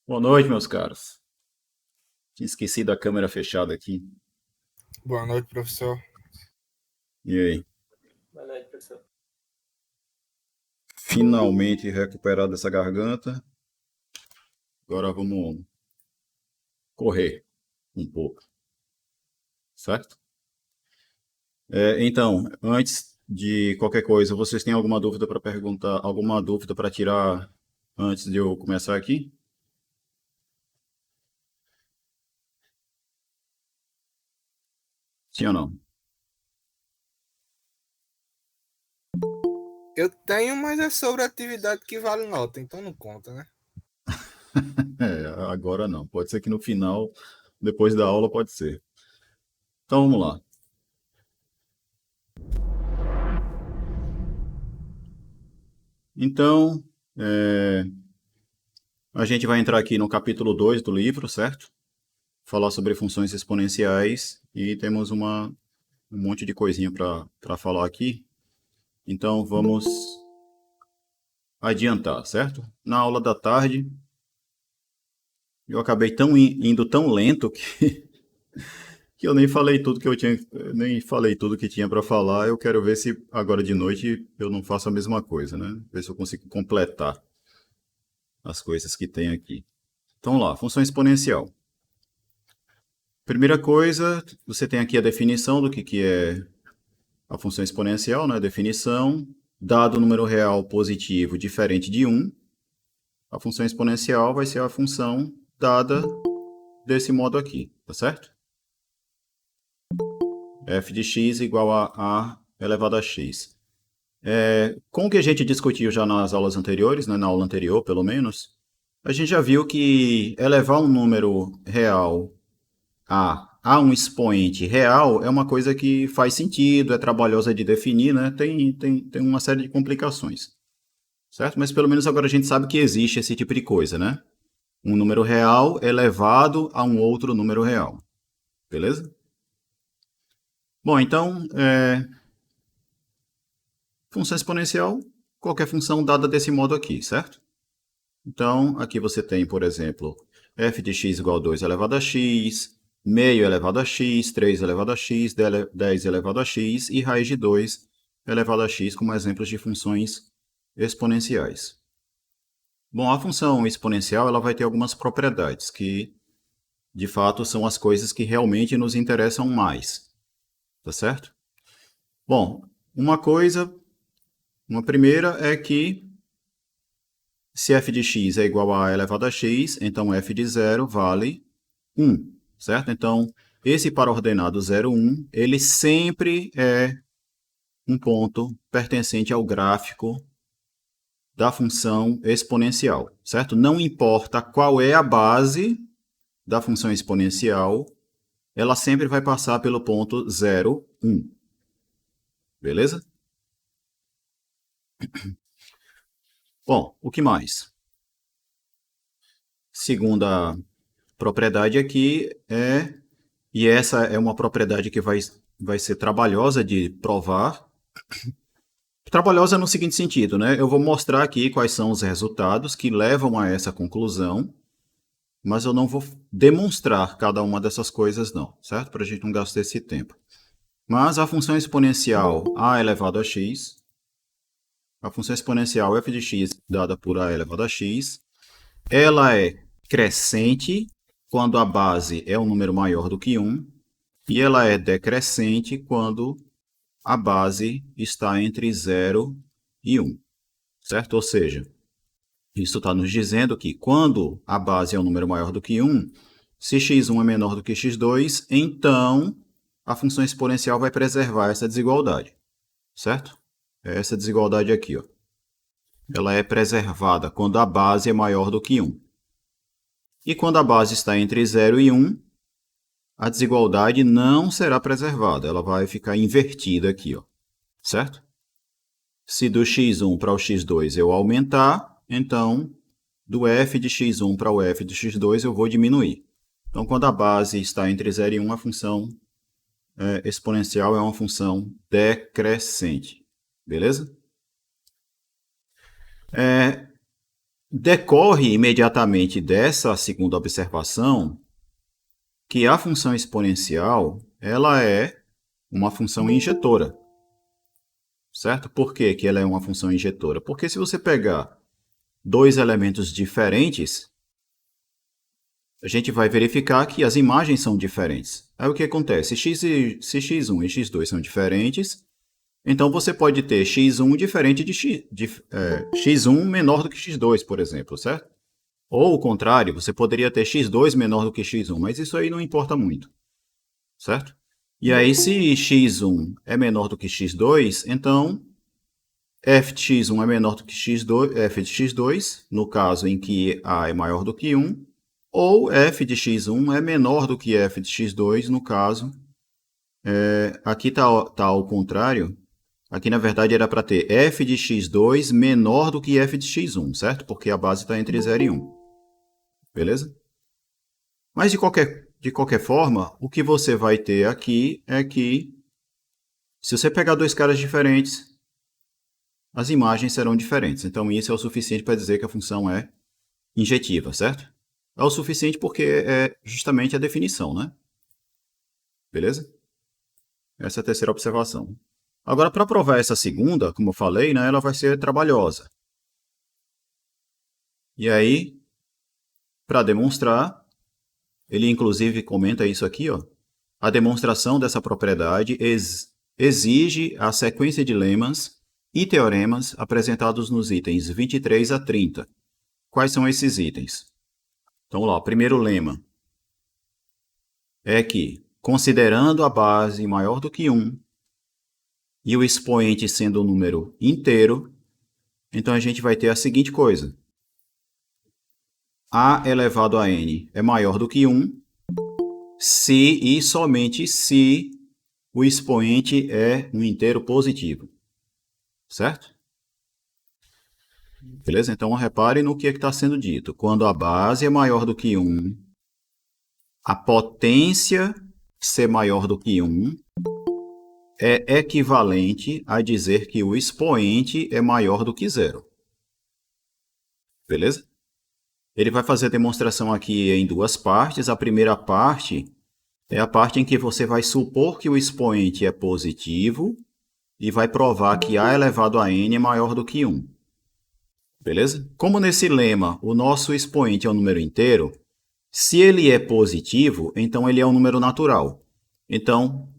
Boa noite, meus caros. Tinha esquecido a câmera fechada aqui. Boa noite, professor. E aí? Boa noite, professor. Finalmente recuperado essa garganta. Agora vamos correr um pouco, certo? Então, antes de qualquer coisa, vocês têm alguma dúvida para perguntar, alguma dúvida para tirar antes de eu começar aqui? Sim ou não? Eu tenho, mas é sobre atividade que vale nota, então não conta, né? Agora não. Pode ser que no final, depois da aula, pode ser. Então vamos lá. Então, é, a gente vai entrar aqui no capítulo 2 do livro, certo? Falar sobre funções exponenciais e temos um monte de coisinha para falar aqui. Então vamos adiantar, certo? Na aula da tarde eu acabei indo tão lento que eu nem falei tudo que eu tinha, nem falei tudo que tinha para falar. Eu quero ver se agora de noite eu não faço a mesma coisa, né? Ver se eu consigo completar as coisas que tem aqui. Então lá, função exponencial. Primeira coisa, você tem aqui a definição do que é a função exponencial, né? Definição, dado número real positivo diferente de um, a função exponencial vai ser a função dada desse modo aqui, tá certo? F de x igual a elevado a x. Com o que a gente discutiu já nas aulas anteriores, né, na aula anterior pelo menos, a gente já viu que elevar um número real a um expoente real é uma coisa que faz sentido, é trabalhosa de definir, né? Tem uma série de complicações, certo? Mas pelo menos agora a gente sabe que existe esse tipo de coisa, né? Um número real elevado a um outro número real, beleza? Bom, então, função exponencial, qualquer função dada desse modo aqui, certo? Então, aqui você tem, por exemplo, f de x igual a 2 elevado a x, meio elevado a x, 3 elevado a x, 10 elevado a x e raiz de 2 elevado a x como exemplos de funções exponenciais. Bom, a função exponencial ela vai ter algumas propriedades que, de fato, são as coisas que realmente nos interessam mais, tá certo? Bom, uma primeira é que se f de x é igual a elevado a x, então f de zero vale 1, certo? Então, esse para ordenado 0, 1, ele sempre é um ponto pertencente ao gráfico da função exponencial, certo? Não importa qual é a base da função exponencial, ela sempre vai passar pelo ponto 0, 1. Beleza? Bom, o que mais? Segunda propriedade aqui e essa é uma propriedade que vai ser trabalhosa de provar. Trabalhosa no seguinte sentido, né? Eu vou mostrar aqui quais são os resultados que levam a essa conclusão, mas eu não vou demonstrar cada uma dessas coisas, não, certo? Para a gente não gastar esse tempo. Mas a função exponencial a elevado a x, a função exponencial f de x dada por a elevado a x, ela é crescente quando a base é um número maior do que 1, e ela é decrescente quando a base está entre 0 e 1, certo? Ou seja, isso está nos dizendo que quando a base é um número maior do que 1, se x1 é menor do que x2, então a função exponencial vai preservar essa desigualdade, certo? É essa desigualdade aqui, ó. Ela é preservada quando a base é maior do que 1. E quando a base está entre 0 e 1, a desigualdade não será preservada, ela vai ficar invertida aqui, ó, certo? Se do x1 para o x2 eu aumentar, então do f de x1 para o f de x2 eu vou diminuir. Então, quando a base está entre 0 e 1, a função exponencial é uma função decrescente. Beleza? Decorre imediatamente dessa segunda observação que a função exponencial ela é uma função injetora. Certo? Por que que ela é uma função injetora? Porque se você pegar dois elementos diferentes, a gente vai verificar que as imagens são diferentes. Aí o que acontece? Se x1 e x2 são diferentes, então você pode ter x1 diferente de x1 menor do que x2, por exemplo, certo? Ou o contrário, você poderia ter x2 menor do que x1, mas isso aí não importa muito, certo? E aí, se x1 é menor do que x2, então f de x1 é menor do que x2, f de x2, no caso em que a é maior do que 1, ou f de x1 é menor do que f de x2, no caso, aqui está ao contrário, aqui na verdade era para ter f de x2 menor do que f de x1, certo? Porque a base está entre 0 e 1, beleza? Mas de qualquer forma, o que você vai ter aqui é que, se você pegar dois caras diferentes, as imagens serão diferentes. Então, isso é o suficiente para dizer que a função é injetiva, certo? É o suficiente porque é justamente a definição, né? Beleza? Essa é a terceira observação. Agora, para provar essa segunda, como eu falei, né, ela vai ser trabalhosa. E aí, para demonstrar, ele inclusive comenta isso aqui, ó. A demonstração dessa propriedade exige a sequência de lemas e teoremas apresentados nos itens 23 a 30. Quais são esses itens? Então, lá, o primeiro lema é que, considerando a base maior do que 1 e o expoente sendo um número inteiro, então a gente vai ter a seguinte coisa. A elevado a n é maior do que 1 se e somente se o expoente é um inteiro positivo. Certo? Beleza? Então, repare no que está sendo dito. Quando a base é maior do que 1, a potência ser maior do que 1 é equivalente a dizer que o expoente é maior do que 0. Beleza? Ele vai fazer a demonstração aqui em duas partes. A primeira parte é a parte em que você vai supor que o expoente é positivo e vai provar que a elevado a n é maior do que 1. Beleza? Como nesse lema o nosso expoente é um número inteiro, se ele é positivo, então ele é um número natural. Então,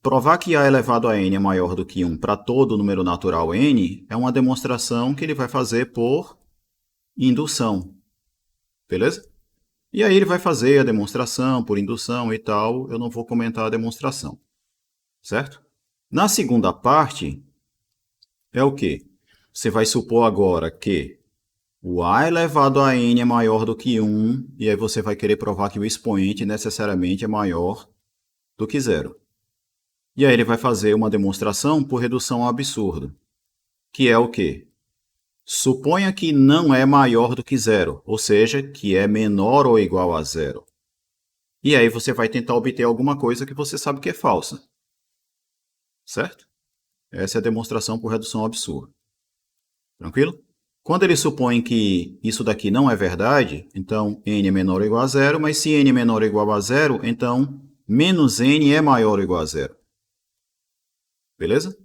provar que a elevado a n é maior do que 1 para todo número natural n é uma demonstração que ele vai fazer por indução. Beleza? E aí ele vai fazer a demonstração por indução e tal. Eu não vou comentar a demonstração. Certo? Na segunda parte, é o quê? Você vai supor agora que o a elevado a n é maior do que 1, e aí você vai querer provar que o expoente necessariamente é maior do que 0. E aí ele vai fazer uma demonstração por redução ao absurdo, que é o quê? Suponha que não é maior do que 0, ou seja, que é menor ou igual a 0. E aí você vai tentar obter alguma coisa que você sabe que é falsa. Certo? Essa é a demonstração por redução ao absurdo. Tranquilo? Quando ele supõe que isso daqui não é verdade, então n é menor ou igual a 0, mas se n é menor ou igual a 0, então menos n é maior ou igual a 0. Beleza?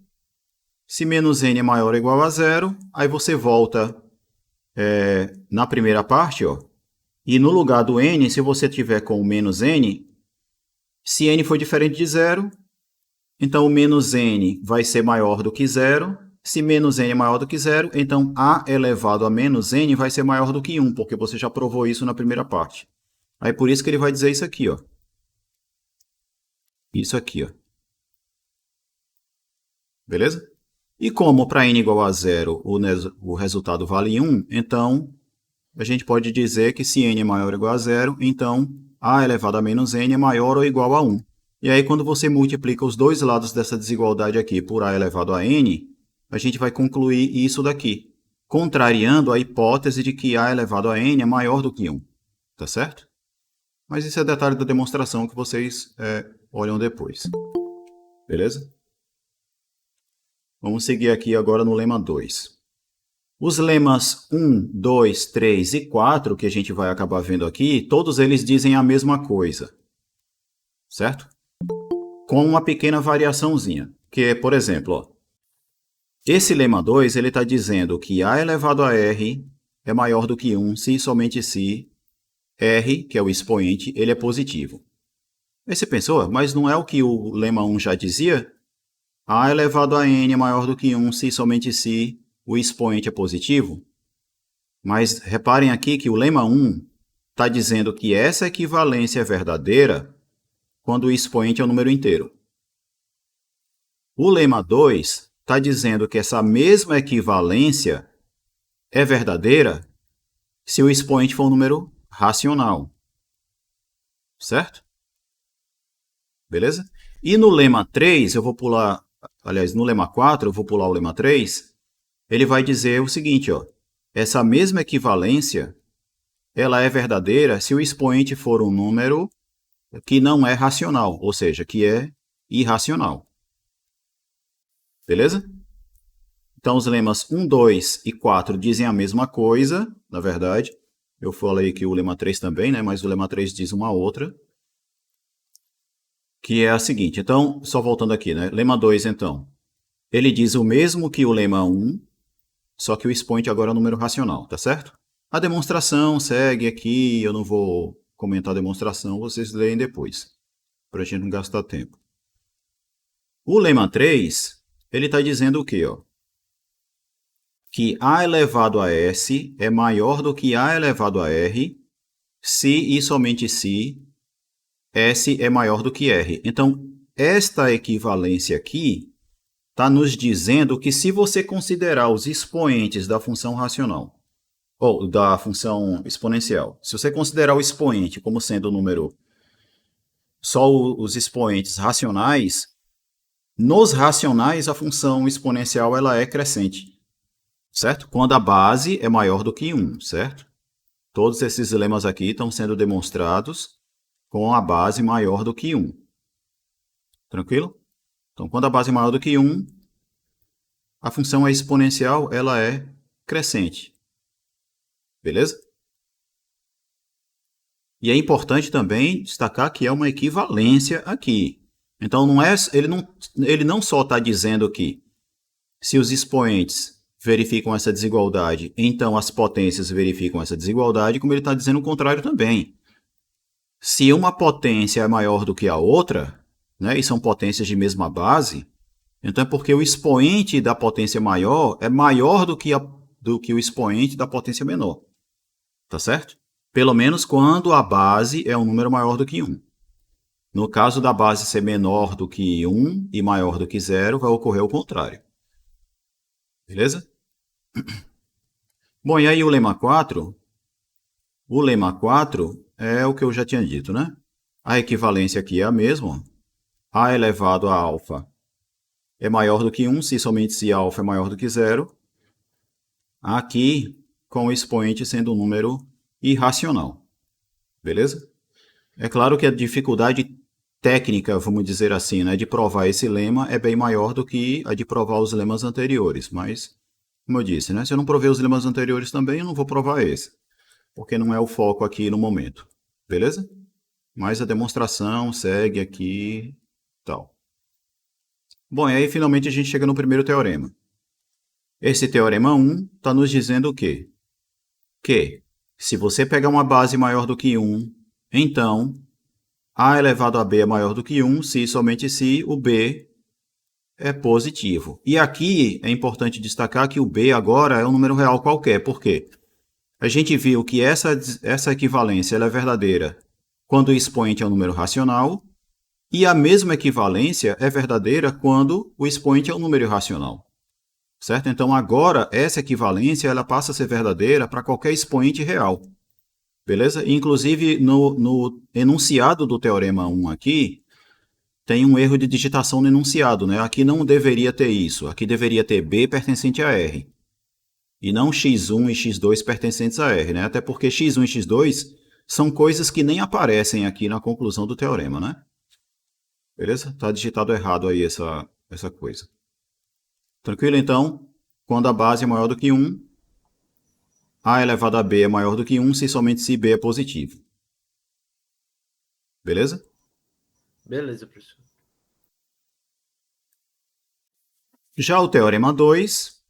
Se menos n é maior ou igual a 0, aí você volta na primeira parte, ó, e no lugar do n, se você tiver com o menos n, se n for diferente de 0, então o menos n vai ser maior do que 0. Se menos n é maior do que 0, então a elevado a menos n vai ser maior do que 1, porque você já provou isso na primeira parte. Aí por isso que ele vai dizer isso aqui, ó. Isso aqui, ó. Beleza? E como para n igual a 0 o resultado vale 1, então a gente pode dizer que se n é maior ou igual a 0, então a elevado a menos n é maior ou igual a 1. E aí quando você multiplica os dois lados dessa desigualdade aqui por a elevado a n, a gente vai concluir isso daqui, contrariando a hipótese de que a elevado a n é maior do que 1. Tá certo? Mas isso é detalhe da demonstração que vocês olham depois. Beleza? Vamos seguir aqui agora no lema 2. Os lemas 1, 2, 3 e 4, que a gente vai acabar vendo aqui, todos eles dizem a mesma coisa. Certo? Com uma pequena variaçãozinha. Que é, por exemplo, ó, esse lema 2 ele está dizendo que A elevado a R é maior do que 1 se e somente se R, que é o expoente, ele é positivo. Aí você pensou, mas não é o que o lema 1 já dizia? A elevado a N é maior do que 1 se e somente se o expoente é positivo? Mas reparem aqui que o lema 1 está dizendo que essa equivalência é verdadeira quando o expoente é um número inteiro. O lema 2 está dizendo que essa mesma equivalência é verdadeira se o expoente for um número racional. Certo? Beleza? E no lema 3, eu vou pular... Aliás, no lema 4, eu vou pular o lema 3. Ele vai dizer o seguinte, ó. Essa mesma equivalência, ela é verdadeira se o expoente for um número que não é racional, ou seja, que é irracional. Beleza? Então, os lemas 1, 2 e 4 dizem a mesma coisa, na verdade. Eu falei que o lema 3 também, né? Mas o lema 3 diz uma outra. Que é a seguinte. Então, só voltando aqui, né? Lema 2, então. Ele diz o mesmo que o lema 1, só que o expoente agora é um número racional, tá certo? A demonstração segue aqui, eu não vou comentar a demonstração, vocês leem depois, para a gente não gastar tempo. O lema 3, ele está dizendo o quê? Ó? Que A elevado a S é maior do que A elevado a R, se e somente se S é maior do que R. Então, esta equivalência aqui está nos dizendo que se você considerar os expoentes da função racional, ou da função exponencial, se você considerar o expoente como sendo o número, só os expoentes racionais, nos racionais a função exponencial ela é crescente, certo? Quando a base é maior do que 1, certo? Todos esses lemas aqui estão sendo demonstrados com a base maior do que 1. Tranquilo? Então, quando a base é maior do que 1, a função exponencial ela é crescente. Beleza? E é importante também destacar que é uma equivalência aqui. Então, ele não só está dizendo que se os expoentes verificam essa desigualdade, então as potências verificam essa desigualdade, como ele está dizendo o contrário também. Se uma potência é maior do que a outra, né, e são potências de mesma base, então é porque o expoente da potência maior é maior do que o expoente da potência menor. Tá certo? Pelo menos quando a base é um número maior do que 1. No caso da base ser menor do que 1 e maior do que 0, vai ocorrer o contrário. Beleza? Bom, e aí o lema 4? O lema 4 é o que eu já tinha dito, né? A equivalência aqui é a mesma. A elevado a alfa é maior do que 1, se somente se alfa é maior do que 0. Aqui, com o expoente sendo um número irracional. Beleza? É claro que a dificuldade técnica, vamos dizer assim, né, de provar esse lema é bem maior do que a de provar os lemas anteriores. Mas, como eu disse, né, se eu não prover os lemas anteriores também, eu não vou provar esse. Porque não é o foco aqui no momento. Beleza? Mas a demonstração segue aqui tal. Bom, e aí finalmente a gente chega no primeiro teorema. Esse teorema 1 está nos dizendo o quê? Que se você pegar uma base maior do que 1, então A elevado a B é maior do que 1, se e somente se o B é positivo. E aqui é importante destacar que o B agora é um número real qualquer. Por quê? A gente viu que essa equivalência ela é verdadeira quando o expoente é um número racional, e a mesma equivalência é verdadeira quando o expoente é um número irracional. Certo? Então, agora, essa equivalência ela passa a ser verdadeira para qualquer expoente real. Beleza? Inclusive, no enunciado do teorema 1 aqui, tem um erro de digitação no enunciado, né? Aqui não deveria ter isso. Aqui deveria ter B pertencente a R. E não x1 e x2 pertencentes a R, né? Até porque x1 e x2 são coisas que nem aparecem aqui na conclusão do teorema, né? Beleza? Está digitado errado aí essa coisa. Tranquilo? Então, quando a base é maior do que 1, A elevado a B é maior do que 1 se somente se B é positivo. Beleza? Beleza, professor. Já o teorema 2,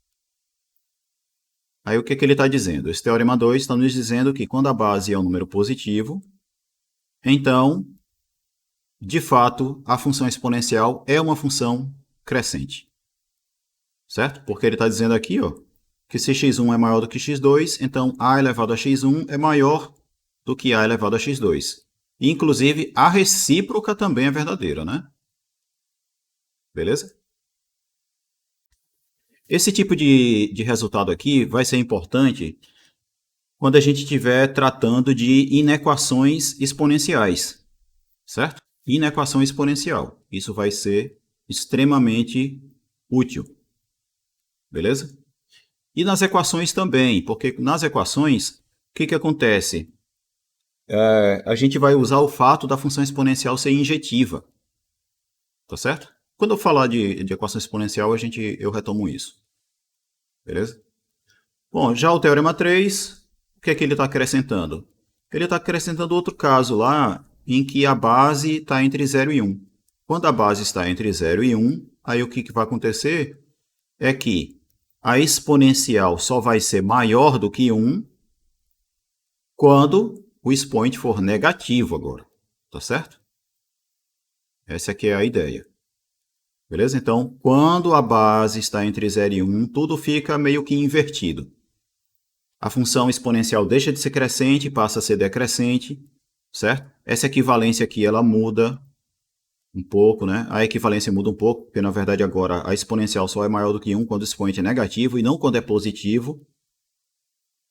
aí o que ele está dizendo? Esse teorema 2 está nos dizendo que quando a base é um número positivo, então, de fato, a função exponencial é uma função crescente. Certo? Porque ele está dizendo aqui, ó, que se x1 é maior do que x2, então a elevado a x1 é maior do que a elevado a x2. E, inclusive, a recíproca também é verdadeira, né? Beleza? Esse tipo de resultado aqui vai ser importante quando a gente estiver tratando de inequações exponenciais, certo? Inequação exponencial. Isso vai ser extremamente útil. Beleza? E nas equações também, porque nas equações, o que acontece? A gente vai usar o fato da função exponencial ser injetiva. Tá certo? Quando eu falar de equação exponencial, eu retomo isso. Beleza? Bom, já o teorema 3, o que é que ele está acrescentando? Ele está acrescentando outro caso lá em que a base está entre 0 e 1. Quando a base está entre 0 e 1, aí o que vai acontecer é que a exponencial só vai ser maior do que 1 quando o expoente for negativo agora. Tá certo? Essa aqui é a ideia. Beleza? Então, quando a base está entre 0 e 1, tudo fica meio que invertido. A função exponencial deixa de ser crescente e passa a ser decrescente, certo? Essa equivalência aqui, ela muda um pouco, né? A equivalência muda um pouco, porque na verdade agora a exponencial só é maior do que 1 quando o expoente é negativo e não quando é positivo,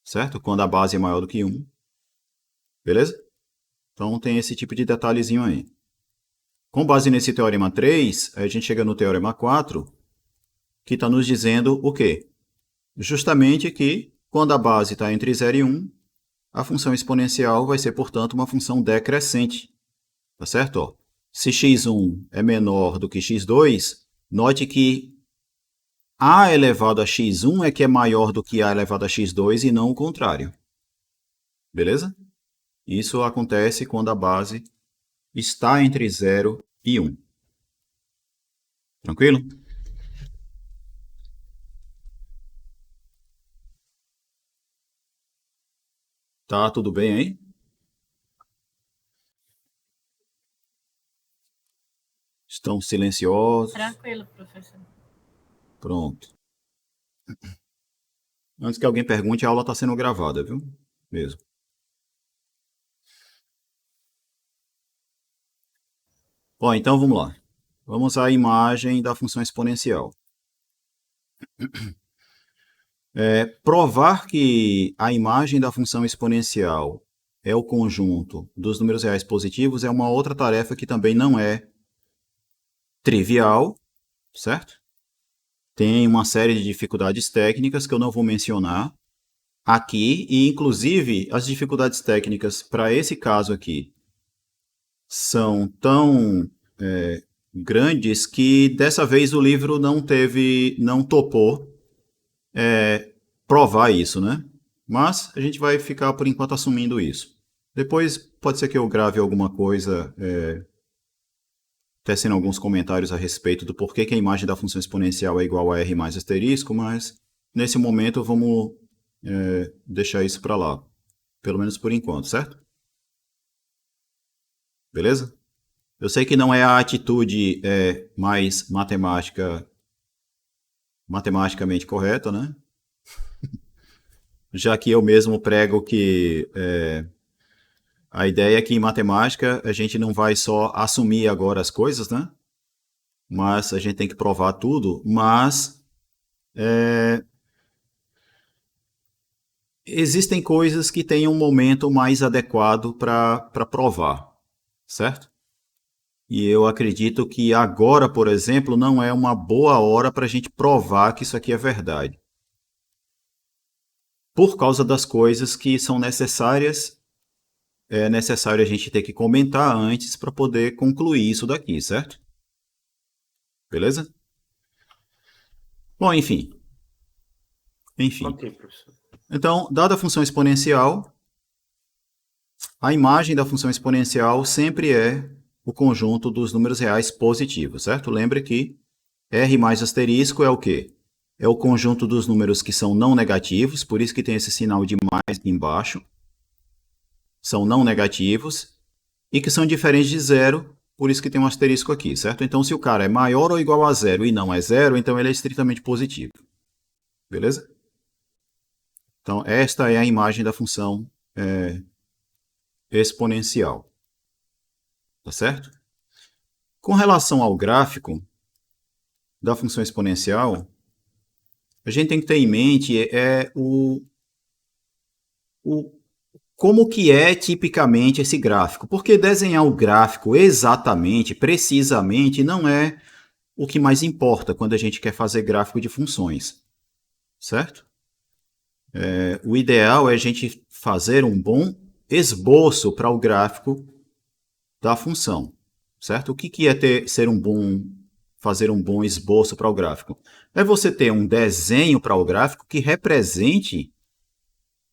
certo? Quando a base é maior do que 1. Beleza? Então tem esse tipo de detalhezinho aí. Com base nesse teorema 3, a gente chega no teorema 4, que está nos dizendo o quê? Justamente que quando a base está entre 0 e 1, a função exponencial vai ser, portanto, uma função decrescente. Tá certo? Ó, se x1 é menor do que x2, note que a elevado a x1 é que é maior do que a elevado a x2 e não o contrário. Beleza? Isso acontece quando a base está entre 0 e 1. Tranquilo? Tá tudo bem aí? Estão silenciosos? Tranquilo, professor. Pronto. Antes que alguém pergunte, a aula está sendo gravada, viu? Mesmo. Bom, então vamos lá. Vamos à imagem da função exponencial. Provar que a imagem da função exponencial é o conjunto dos números reais positivos é uma outra tarefa que também não é trivial, certo? Tem uma série de dificuldades técnicas que eu não vou mencionar aqui, e inclusive as dificuldades técnicas para esse caso aqui são tão grandes que dessa vez o livro não topou provar isso, né? Mas a gente vai ficar por enquanto assumindo isso. Depois pode ser que eu grave alguma coisa tecendo alguns comentários a respeito do porquê que a imagem da função exponencial é igual a r mais asterisco, mas nesse momento vamos deixar isso para lá, pelo menos por enquanto, certo? Beleza? Eu sei que não é a atitude mais matematicamente correta, né? Já que eu mesmo prego que a ideia é que em matemática a gente não vai só assumir agora as coisas, né? Mas a gente tem que provar tudo, mas existem coisas que têm um momento mais adequado para provar, certo? E eu acredito que agora, por exemplo, não é uma boa hora para a gente provar que isso aqui é verdade. Por causa das coisas que são necessárias, é necessário a gente ter que comentar antes para poder concluir isso daqui, certo? Beleza? Bom, enfim. Ok, professor. Então, dada a função exponencial, a imagem da função exponencial sempre é o conjunto dos números reais positivos, certo? Lembre que R mais asterisco é o quê? É o conjunto dos números que são não negativos, por isso que tem esse sinal de mais aqui embaixo. São não negativos e que são diferentes de zero, por isso que tem um asterisco aqui, certo? Então, se o cara é maior ou igual a zero e não é zero, então ele é estritamente positivo. Beleza? Então, esta é a imagem da função exponencial. Tá certo? Com relação ao gráfico da função exponencial, a gente tem que ter em mente como que é tipicamente esse gráfico. Porque desenhar o gráfico exatamente, precisamente, não é o que mais importa quando a gente quer fazer gráfico de funções. Certo? O ideal é a gente fazer um bom esboço para o gráfico da função. Certo? O que é fazer um bom esboço para o gráfico? É você ter um desenho para o gráfico que represente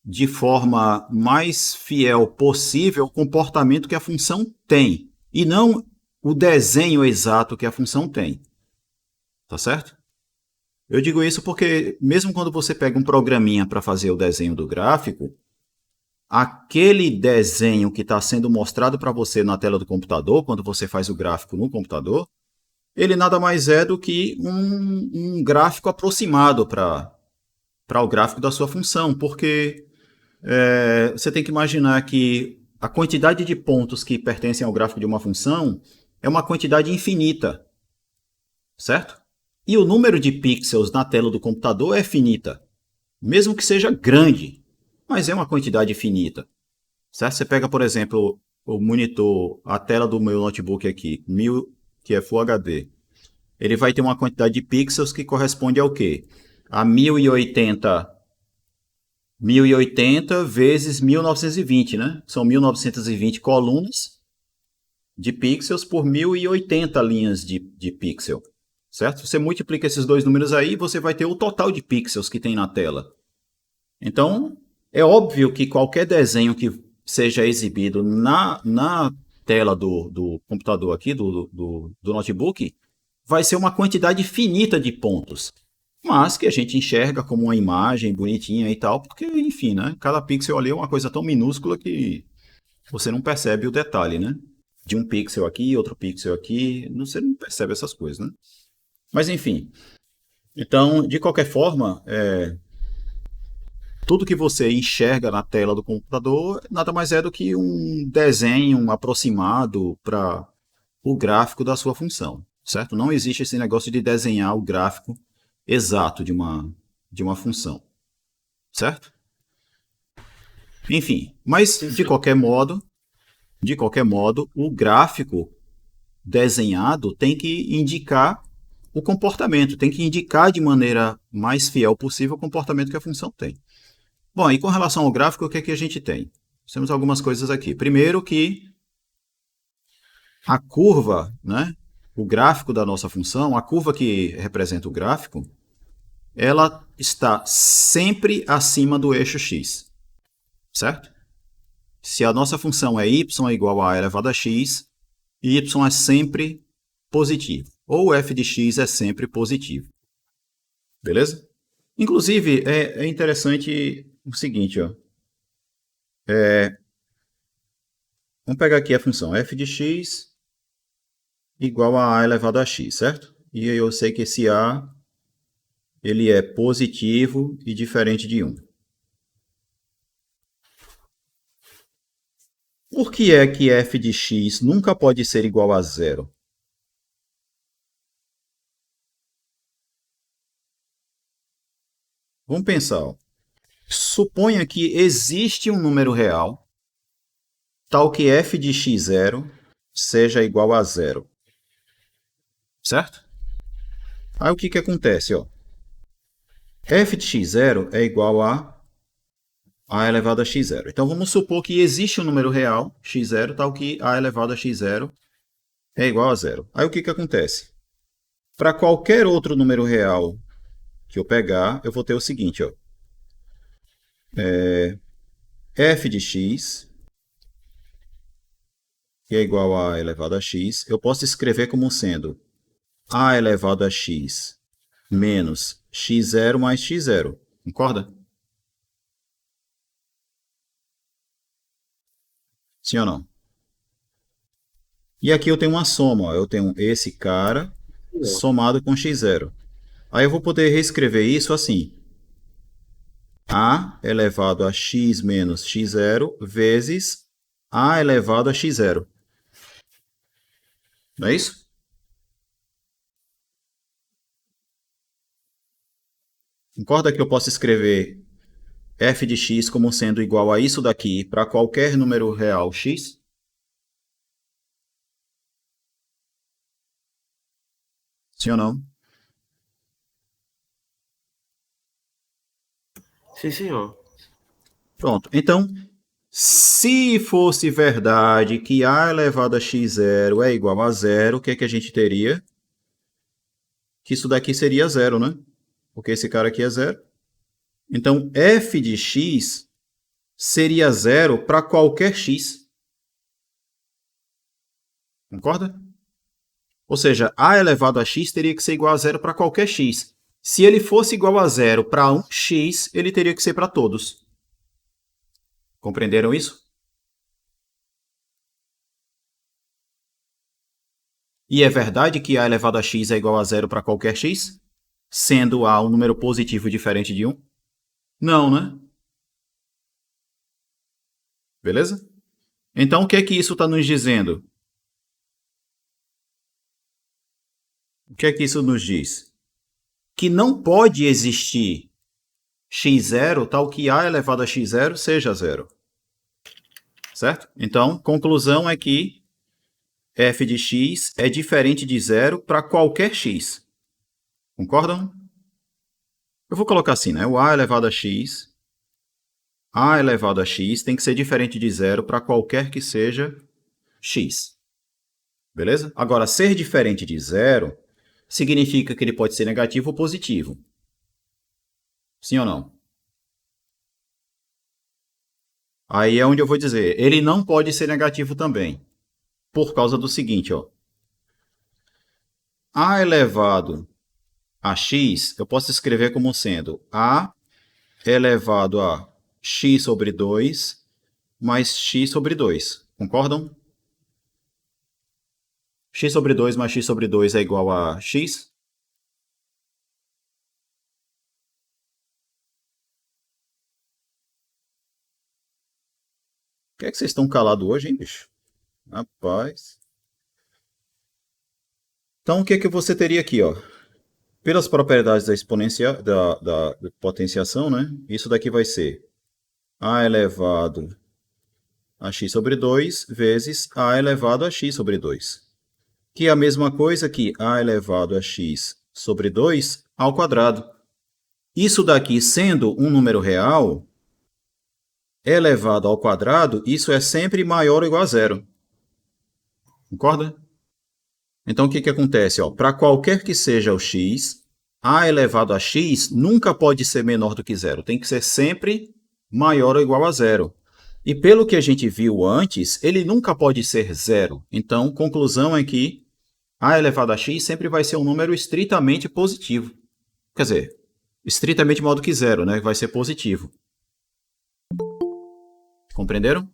de forma mais fiel possível o comportamento que a função tem, e não o desenho exato que a função tem. Tá certo? Eu digo isso porque, mesmo quando você pega um programinha para fazer o desenho do gráfico, aquele desenho que está sendo mostrado para você na tela do computador, quando você faz o gráfico no computador, ele nada mais é do que um gráfico aproximado para o gráfico da sua função, porque você tem que imaginar que a quantidade de pontos que pertencem ao gráfico de uma função é uma quantidade infinita, certo? E o número de pixels na tela do computador é finita, mesmo que seja grande, mas é uma quantidade finita, certo? Você pega, por exemplo, o monitor, a tela do meu notebook aqui, 1000, que é Full HD, ele vai ter uma quantidade de pixels que corresponde ao quê? A 1080 vezes 1920, né? São 1920 colunas de pixels por 1080 linhas de pixel, certo? Você multiplica esses dois números aí, você vai ter o total de pixels que tem na tela. Então, é óbvio que qualquer desenho que seja exibido na tela do computador aqui, do notebook, vai ser uma quantidade finita de pontos, mas que a gente enxerga como uma imagem bonitinha e tal, porque, enfim, né? Cada pixel ali é uma coisa tão minúscula que você não percebe o detalhe, né? De um pixel aqui, outro pixel aqui, você não percebe essas coisas, né? Mas, enfim. Então, de qualquer forma, tudo que você enxerga na tela do computador nada mais é do que um desenho aproximado para o gráfico da sua função, certo? Não existe esse negócio de desenhar o gráfico exato de uma função, certo? Enfim, mas de qualquer modo, o gráfico desenhado tem que indicar o comportamento, tem que indicar de maneira mais fiel possível o comportamento que a função tem. Bom, e com relação ao gráfico, o que é que a gente tem? Temos algumas coisas aqui. Primeiro que a curva, né, o gráfico da nossa função, a curva que representa o gráfico, ela está sempre acima do eixo x, certo? Se a nossa função é y é igual a elevado a x, y é sempre positivo, ou f de x é sempre positivo. Beleza? Inclusive, é interessante o seguinte, ó. Vamos pegar aqui a função f de x igual a elevado a x, certo? E eu sei que esse a ele é positivo e diferente de 1. Por que é que f de x nunca pode ser igual a zero? Vamos pensar. Ó. Suponha que existe um número real, tal que f de x0 seja igual a zero. Certo? Aí o que acontece? Ó? F de x0 é igual a elevado a x0. Então vamos supor que existe um número real, x0, tal que a elevado a x0 é igual a zero. Aí o que acontece? Para qualquer outro número real que eu pegar, eu vou ter o seguinte, ó. f de x, que é igual a elevado a x, eu posso escrever como sendo a elevado a x menos x0 mais x0. Concorda? Sim ou não? E aqui eu tenho uma soma. Ó. Eu tenho esse cara somado com x0. Aí eu vou poder reescrever isso assim. A elevado a x menos x0 vezes a elevado a x0. Não é isso? Concorda que eu posso escrever f de x como sendo igual a isso daqui para qualquer número real x? Sim ou não? Sim, senhor. Pronto. Então, se fosse verdade que a elevado a x0 é igual a zero, o que é que a gente teria? Que isso daqui seria zero, né? Porque esse cara aqui é zero. Então, f de x seria zero para qualquer x. Concorda? Ou seja, a elevado a x teria que ser igual a zero para qualquer x. Se ele fosse igual a zero para um x, ele teria que ser para todos. Compreenderam isso? E é verdade que a elevado a x é igual a zero para qualquer x? Sendo a um número positivo diferente de 1? Não, né? Beleza? Então, o que é que isso está nos dizendo? O que é que isso nos diz? Que não pode existir x0 tal que a elevado a x0 seja zero. Certo? Então, conclusão é que f de x é diferente de zero para qualquer x. Concordam? Eu vou colocar assim, né? O a elevado a x tem que ser diferente de zero para qualquer que seja x. Beleza? Agora, ser diferente de zero significa que ele pode ser negativo ou positivo. Sim ou não? Aí é onde eu vou dizer, ele não pode ser negativo também. Por causa do seguinte, ó. A elevado a x, eu posso escrever como sendo a elevado a x sobre 2 mais x sobre 2. Concordam? X sobre 2 mais x sobre 2 é igual a x? Por que é que vocês estão calados hoje, hein, bicho? Rapaz. Então, o que é que você teria aqui, ó? Pelas propriedades da exponencial, da potenciação, né? Isso daqui vai ser a elevado a x sobre 2 vezes a elevado a x sobre 2. Que é a mesma coisa que a elevado a x sobre 2 ao quadrado. Isso daqui sendo um número real, elevado ao quadrado, isso é sempre maior ou igual a zero. Concorda? Então, o que, que acontece? Para qualquer que seja o x, a elevado a x nunca pode ser menor do que zero. Tem que ser sempre maior ou igual a zero. E pelo que a gente viu antes, ele nunca pode ser zero. Então, conclusão é que a elevado a x sempre vai ser um número estritamente positivo. Quer dizer, estritamente maior do que zero, né? Vai ser positivo. Compreenderam?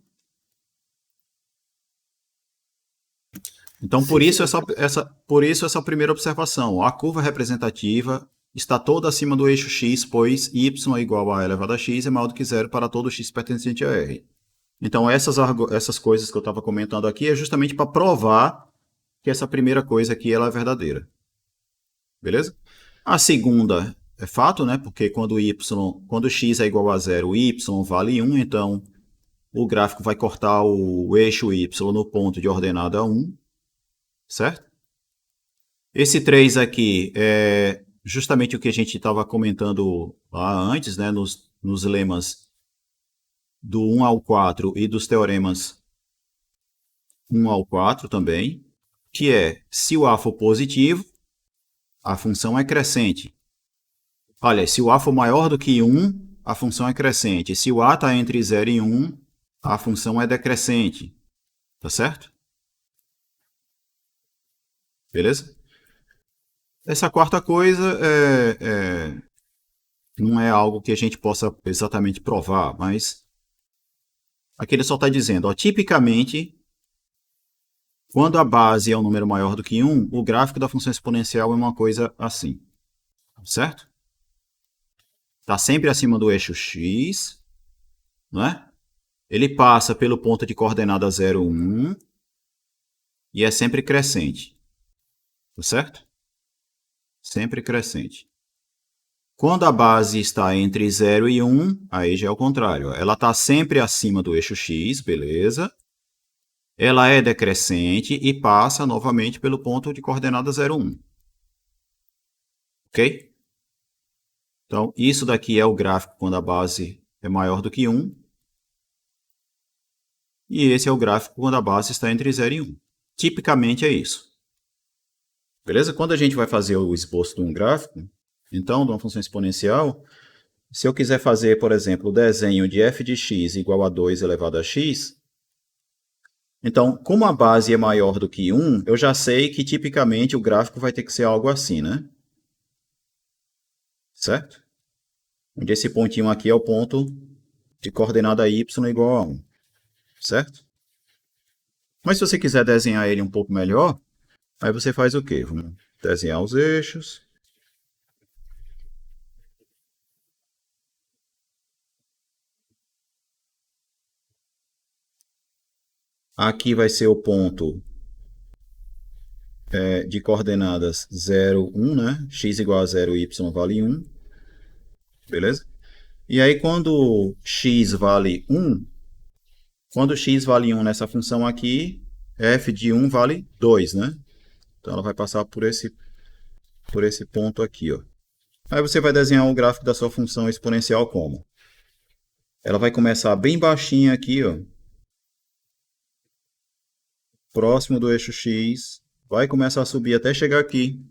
Então, por isso essa primeira observação. A curva representativa está toda acima do eixo x, pois y é igual a elevado a x é maior do que zero para todo x pertencente a R. Então, essas coisas que eu estava comentando aqui é justamente para provar que essa primeira coisa aqui ela é verdadeira. Beleza? A segunda é fato, né? Porque quando x é igual a zero, o y vale 1, então o gráfico vai cortar o eixo y no ponto de ordenada 1. Certo? Esse 3 aqui é justamente o que a gente estava comentando lá antes, né, nos lemas do 1 ao 4 e dos teoremas 1 ao 4 também, que é, se o A for positivo, a função é crescente. Olha, se o A for maior do que 1, a função é crescente. Se o a está entre 0 e 1, a função é decrescente. Tá certo? Beleza? Essa quarta coisa não é algo que a gente possa exatamente provar, mas aqui ele só está dizendo, ó, tipicamente, quando a base é um número maior do que 1, o gráfico da função exponencial é uma coisa assim. Certo? Está sempre acima do eixo x, não é? Ele passa pelo ponto de coordenada 0, 1 e é sempre crescente. Tá certo? Sempre crescente. Quando a base está entre 0 e 1, aí já é o contrário. Ela está sempre acima do eixo x, beleza? Ela é decrescente e passa novamente pelo ponto de coordenada 0, 1. Ok? Então, isso daqui é o gráfico quando a base é maior do que 1. E esse é o gráfico quando a base está entre 0 e 1. Tipicamente é isso. Beleza? Quando a gente vai fazer o esboço de um gráfico, então, de uma função exponencial, se eu quiser fazer, por exemplo, o desenho de f de x igual a 2 elevado a x, então, como a base é maior do que 1, eu já sei que tipicamente o gráfico vai ter que ser algo assim, né? Certo? Onde esse pontinho aqui é o ponto de coordenada y igual a 1. Certo? Mas se você quiser desenhar ele um pouco melhor, aí você faz o quê? Vamos desenhar os eixos. Aqui vai ser o ponto de coordenadas 0, 1, né? X igual a 0, y vale 1. Beleza? E aí, quando x vale 1, quando x vale 1 nessa função aqui, f de 1 vale 2, né? Então, ela vai passar por esse ponto aqui, ó. Aí você vai desenhar o gráfico da sua função exponencial como? Ela vai começar bem baixinha aqui, ó, próximo do eixo x, vai começar a subir até chegar aqui,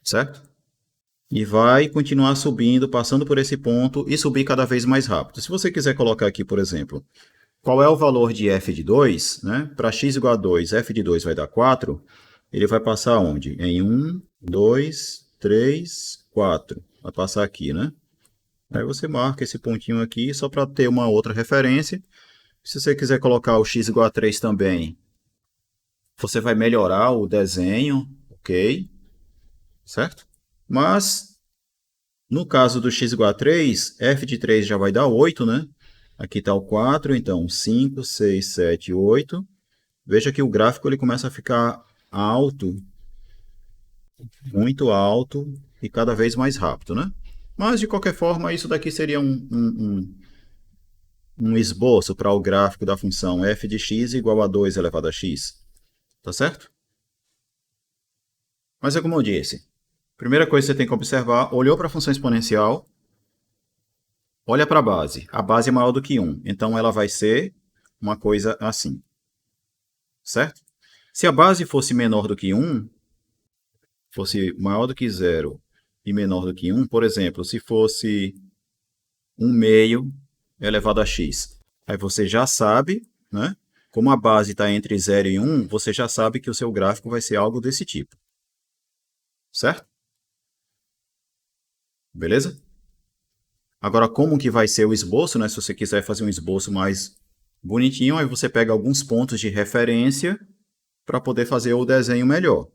certo? E vai continuar subindo, passando por esse ponto e subir cada vez mais rápido. Se você quiser colocar aqui, por exemplo, qual é o valor de f de 2, né? Para x igual a 2, f de 2 vai dar 4, ele vai passar onde? Em 1, 2, 3, 4. Vai passar aqui, né? Aí você marca esse pontinho aqui só para ter uma outra referência. Se você quiser colocar o x igual a 3 também, você vai melhorar o desenho, ok? Certo? Mas, no caso do x igual a 3, f de 3 já vai dar 8, né? Aqui está o 4, então 5, 6, 7, 8. Veja que o gráfico ele começa a ficar alto, muito alto e cada vez mais rápido, né? Mas, de qualquer forma, isso daqui seria um esboço para o gráfico da função f de x igual a 2 elevado a x. Tá certo? Mas é como eu disse. Primeira coisa que você tem que observar, olhou para a função exponencial, olha para a base. A base é maior do que 1, então ela vai ser uma coisa assim. Certo? Se a base fosse menor do que 1, fosse maior do que 0 e menor do que 1, por exemplo, se fosse 1 meio elevado a x, aí você já sabe, né? Como a base está entre 0 e 1, você já sabe que o seu gráfico vai ser algo desse tipo. Certo? Beleza? Agora, como que vai ser o esboço, né? Se você quiser fazer um esboço mais bonitinho, aí você pega alguns pontos de referência para poder fazer o desenho melhor.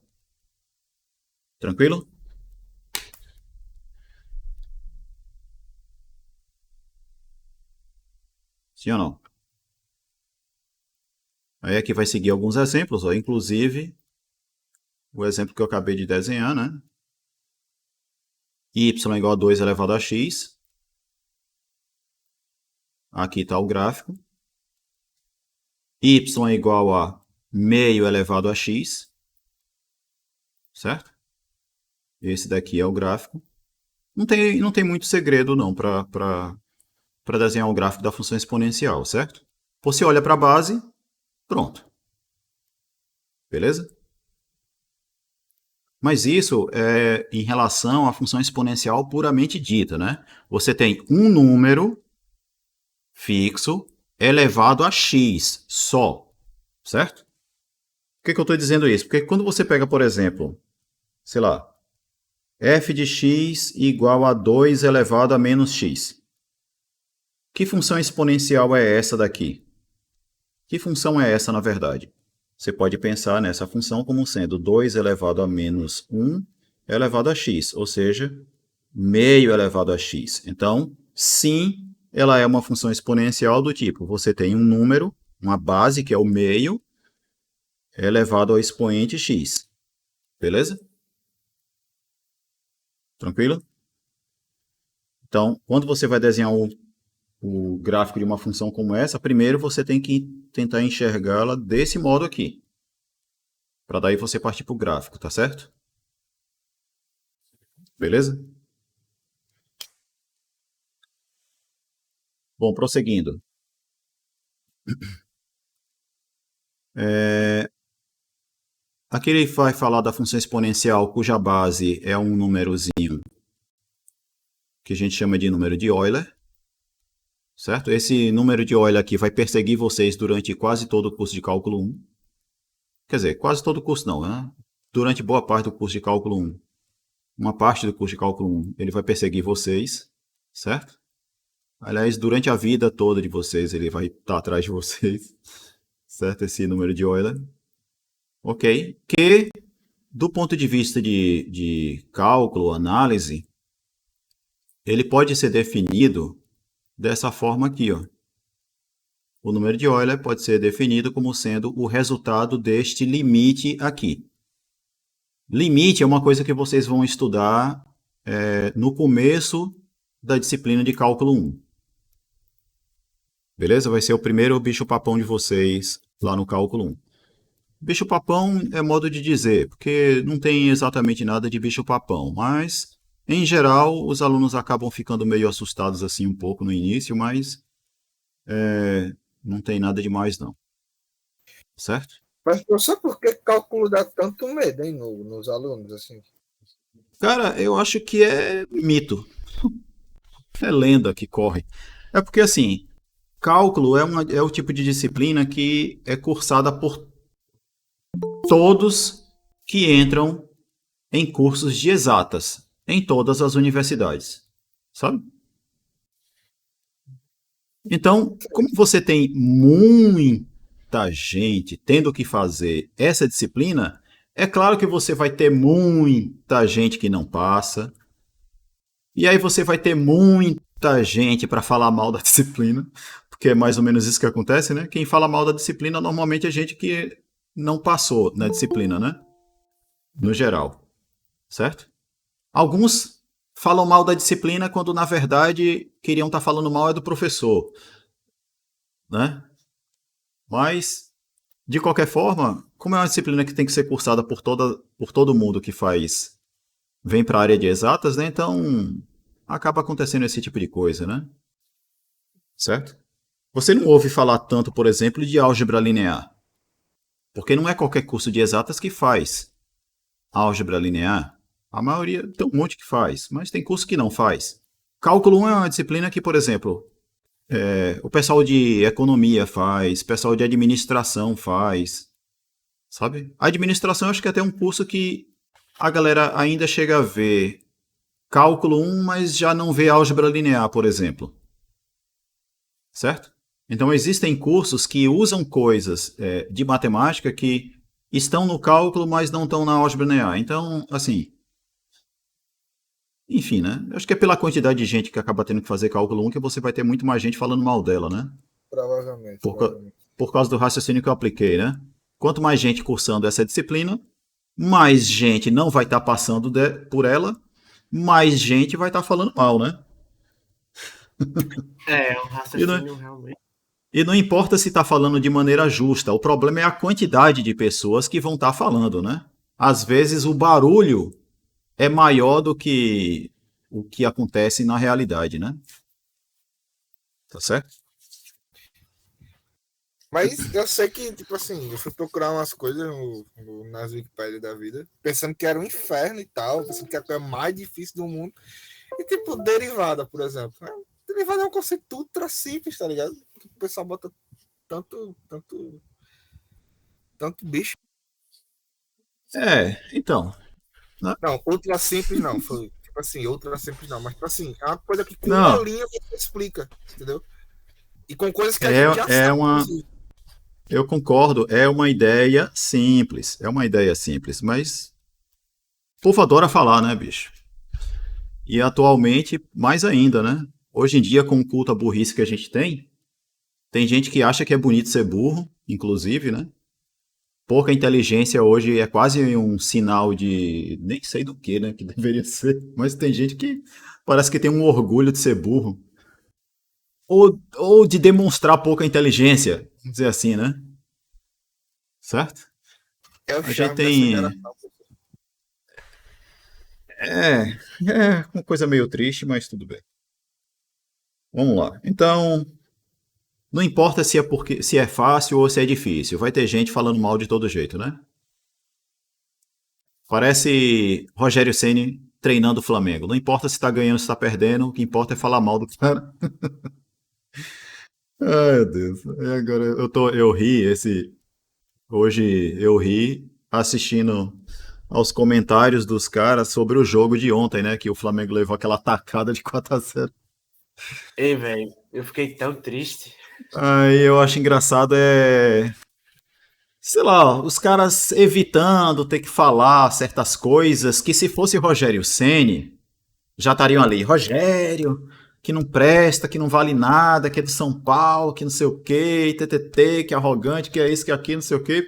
Tranquilo? Sim ou não? Aí aqui vai seguir alguns exemplos, ó, inclusive o exemplo que eu acabei de desenhar, né? Y igual a 2 elevado a x. Aqui está o gráfico. Y igual a meio elevado a x. Certo? Esse daqui é o gráfico. Não tem muito segredo não para desenhar o gráfico da função exponencial, certo? Você olha para a base, pronto. Beleza? Mas isso é em relação à função exponencial puramente dita, né? Você tem um número fixo elevado a x só, certo? Por que eu estou dizendo isso? Porque quando você pega, por exemplo, sei lá, f de x igual a 2 elevado a menos x. Que função exponencial é essa daqui? Que função é essa, na verdade? Você pode pensar nessa função como sendo 2 elevado a menos 1 elevado a x, ou seja, meio elevado a x. Então, sim, ela é uma função exponencial do tipo, você tem um número, uma base, que é o meio, elevado ao expoente x. Beleza? Tranquilo? Então, quando você vai desenhar o gráfico de uma função como essa, primeiro você tem que tentar enxergá-la desse modo aqui. Para daí você partir para o gráfico, tá certo? Beleza? Bom, prosseguindo. Aqui ele vai falar da função exponencial cuja base é um númerozinho que a gente chama de número de Euler. Certo? Esse número de Euler aqui vai perseguir vocês durante quase todo o curso de cálculo 1. Quer dizer, quase todo o curso não, né? Durante boa parte do curso de cálculo 1. Uma parte do curso de cálculo 1, ele vai perseguir vocês, certo? Aliás, durante a vida toda de vocês, ele vai estar atrás de vocês, certo? Esse número de Euler. Ok? Que, do ponto de vista de cálculo, análise, ele pode ser definido dessa forma aqui, ó. O número de Euler pode ser definido como sendo o resultado deste limite aqui. Limite é uma coisa que vocês vão estudar no começo da disciplina de cálculo 1. Beleza? Vai ser o primeiro bicho-papão de vocês lá no cálculo 1. Bicho-papão é modo de dizer, porque não tem exatamente nada de bicho-papão, mas, em geral, os alunos acabam ficando meio assustados assim um pouco no início, mas não tem nada demais não. Certo? Mas, professor, por que cálculo dá tanto medo, hein, nos alunos, assim? Cara, eu acho que é mito. É lenda que corre. É porque, assim, cálculo é o tipo de disciplina que é cursada por todos que entram em cursos de exatas em todas as universidades, sabe? Então, como você tem muita gente tendo que fazer essa disciplina, é claro que você vai ter muita gente que não passa, e aí você vai ter muita gente para falar mal da disciplina, porque é mais ou menos isso que acontece, né? Quem fala mal da disciplina normalmente é gente que não passou na disciplina, né? No geral, certo? Alguns falam mal da disciplina quando na verdade queriam estar falando mal é do professor, né? Mas de qualquer forma, como é uma disciplina que tem que ser cursada por todo mundo que vem para a área de exatas, né? Então acaba acontecendo esse tipo de coisa, né? Certo? Você não ouve falar tanto, por exemplo, de álgebra linear, porque não é qualquer curso de exatas que faz álgebra linear. A maioria tem um monte que faz, mas tem curso que não faz. Cálculo 1 é uma disciplina que, por exemplo, o pessoal de economia faz, o pessoal de administração faz, sabe? A administração eu acho que é até um curso que a galera ainda chega a ver cálculo 1, mas já não vê álgebra linear, por exemplo. Certo? Então existem cursos que usam coisas de matemática que estão no cálculo, mas não estão na álgebra linear. Então, assim, enfim, né? Eu acho que é pela quantidade de gente que acaba tendo que fazer cálculo 1 que você vai ter muito mais gente falando mal dela, né? Provavelmente, Por, ca- provavelmente. por causa do raciocínio que eu apliquei, né? Quanto mais gente cursando essa disciplina, mais gente não vai estar passando por ela, mais gente vai estar falando mal, né? É um E não, raciocínio realmente. e não importa se está falando de maneira justa, o problema é a quantidade de pessoas que vão estar falando, né? Às vezes o barulho é maior do que o que acontece na realidade, né? Tá certo? Mas eu sei que, tipo assim, eu fui procurar umas coisas nas Wikipédia da vida, pensando que era um inferno e tal, pensando que era a coisa mais difícil do mundo. E, tipo, derivada, por exemplo. Derivada é um conceito ultra simples, tá ligado? O pessoal bota tanto bicho. Então. Né? Não, ultra simples não. Foi, tipo assim, ultra simples não. Mas, tipo assim, é uma coisa que com uma Não, linha você explica, entendeu? E com coisas que a é, gente já é sabe, uma. inclusive. Eu concordo, é uma ideia simples. É uma ideia simples, mas o povo adora falar, né, bicho? E atualmente, mais ainda, né? Hoje em dia, com o culto à burrice que a gente tem gente que acha que é bonito ser burro, inclusive, né? Pouca inteligência hoje é quase um sinal de nem sei do que, né? Que deveria ser. Mas tem gente que parece que tem um orgulho de ser burro. Ou de demonstrar pouca inteligência, vamos dizer assim, né? Certo? É o A gente charme dessa tem. geração. É uma coisa meio triste, mas tudo bem. Vamos lá. Então, não importa se é fácil ou se é difícil, vai ter gente falando mal de todo jeito, né? Parece Rogério Ceni treinando o Flamengo. Não importa se tá ganhando ou se tá perdendo, o que importa é falar mal do cara. Ai, meu Deus. E agora eu ri hoje eu ri assistindo aos comentários dos caras sobre o jogo de ontem, né, que o Flamengo levou aquela tacada de 4-0. Ei, velho, eu fiquei tão triste. Aí eu acho engraçado sei lá, os caras evitando ter que falar certas coisas que se fosse Rogério Ceni já estariam ali. Rogério, que não presta, que não vale nada, que é do São Paulo, que não sei o quê, TTT, que é arrogante, que é isso, que é aquilo, não sei o quê.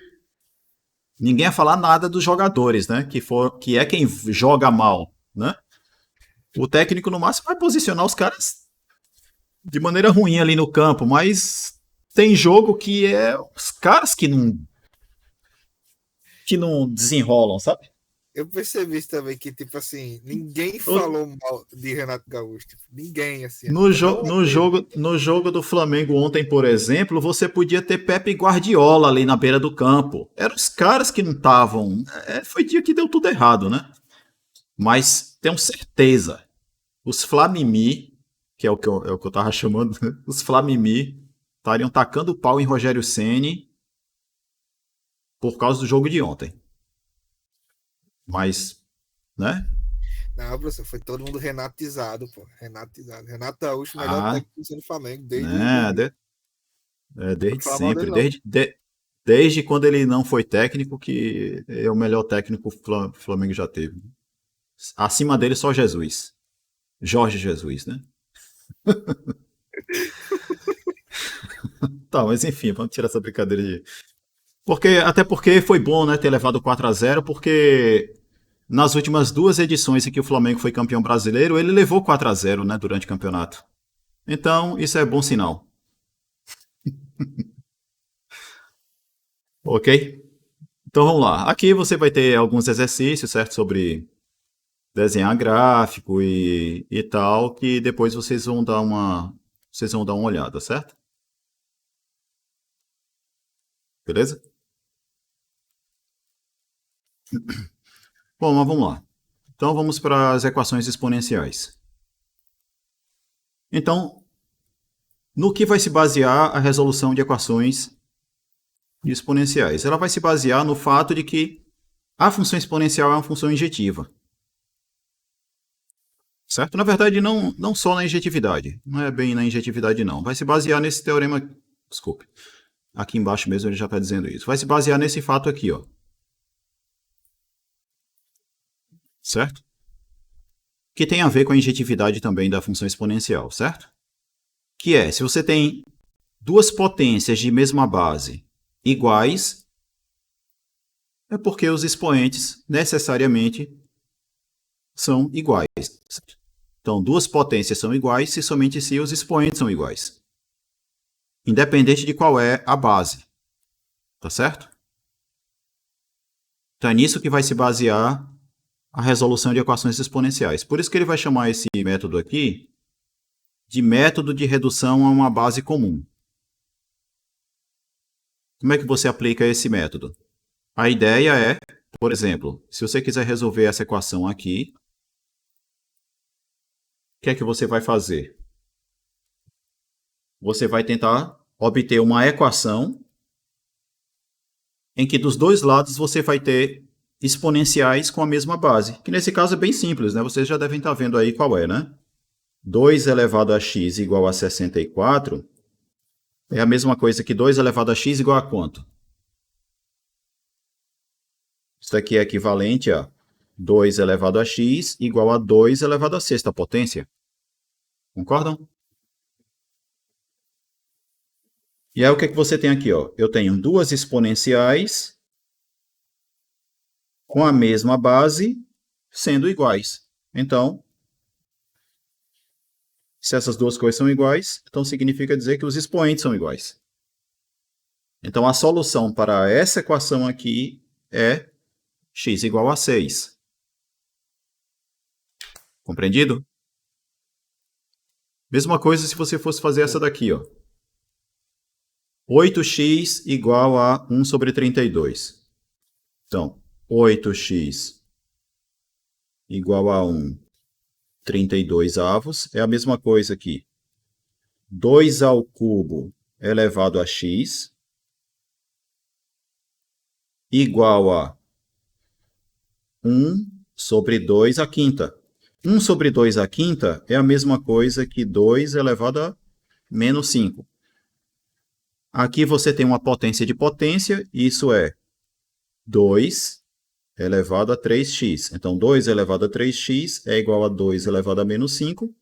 Ninguém ia falar nada dos jogadores, né? Que é quem joga mal, né? O técnico no máximo vai posicionar os caras de maneira ruim ali no campo, mas tem jogo que é os caras que não desenrolam, sabe? Eu percebi isso também que, tipo assim, ninguém falou mal de Renato Gaúcho. Tipo, ninguém, assim. A No, culpa jo não é no, dele. jogo, no jogo do Flamengo ontem, por exemplo, você podia ter Pepe Guardiola ali na beira do campo. Eram os caras que não estavam. Foi dia que deu tudo errado, né? Mas tenho certeza, os Flamimi, que é o que eu tava chamando, né? Os Flamimi estariam tacando pau em Rogério Ceni por causa do jogo de ontem. Mas, né? Não, professor, foi todo mundo renatizado, pô. Renatizado. Renato Gaúcho, melhor Ah, técnico do Flamengo, desde né? 2000. Não Desde fala mal dele, sempre. não. Desde quando ele não foi técnico, que é o melhor técnico que o Flamengo já teve. Acima dele, só Jesus. Jorge Jesus, né? Tá, mas enfim, vamos tirar essa brincadeira de. Até porque foi bom, né, ter levado 4-0, porque nas últimas duas edições em que o Flamengo foi campeão brasileiro, ele levou 4-0, né, durante o campeonato. Então, isso é bom sinal. Ok? Então vamos lá. Aqui você vai ter alguns exercícios, certo? Sobre desenhar gráfico e tal, que depois vocês vão dar uma olhada, certo? Beleza? Bom, mas vamos lá. Então vamos para as equações exponenciais. Então, no que vai se basear a resolução de equações exponenciais? Ela vai se basear no fato de que a função exponencial é uma função injetiva. Certo? Na verdade, não só na injetividade. Não é bem na injetividade, não. Vai se basear nesse teorema. Desculpe. Aqui embaixo mesmo ele já está dizendo isso. Vai se basear nesse fato aqui, ó. Certo? Que tem a ver com a injetividade também da função exponencial, certo? Que é, se você tem duas potências de mesma base iguais, é porque os expoentes necessariamente são iguais. Certo? Então, duas potências são iguais se somente se os expoentes são iguais. Independente de qual é a base. Tá certo? Então é nisso que vai se basear a resolução de equações exponenciais. Por isso que ele vai chamar esse método aqui de método de redução a uma base comum. Como é que você aplica esse método? A ideia é, por exemplo, se você quiser resolver essa equação aqui, o que é que você vai fazer? Você vai tentar obter uma equação em que dos dois lados você vai ter exponenciais com a mesma base, que nesse caso é bem simples, né? Vocês já devem estar vendo aí qual é, né? 2 elevado a x igual a 64 é a mesma coisa que 2 elevado a x igual a quanto? Isso aqui é equivalente a 2 elevado a x igual a 2 elevado a sexta potência. Concordam? E aí o que é que você tem aqui? Ó? Eu tenho duas exponenciais com a mesma base sendo iguais. Então, se essas duas coisas são iguais, então significa dizer que os expoentes são iguais. Então, a solução para essa equação aqui é x igual a 6. Compreendido? Mesma coisa se você fosse fazer essa daqui, ó. 8x igual a 1 sobre 32. Então, 8x igual a 1, 32 avos. É a mesma coisa aqui. 2 ao cubo elevado a x igual a 1 sobre 2 à quinta. 1 sobre 2 à quinta é a mesma coisa que 2 elevado a menos 5. Aqui você tem uma potência de potência, isso é 2 elevado a 3x. Então, 2 elevado a 3x é igual a 2 elevado a menos 5.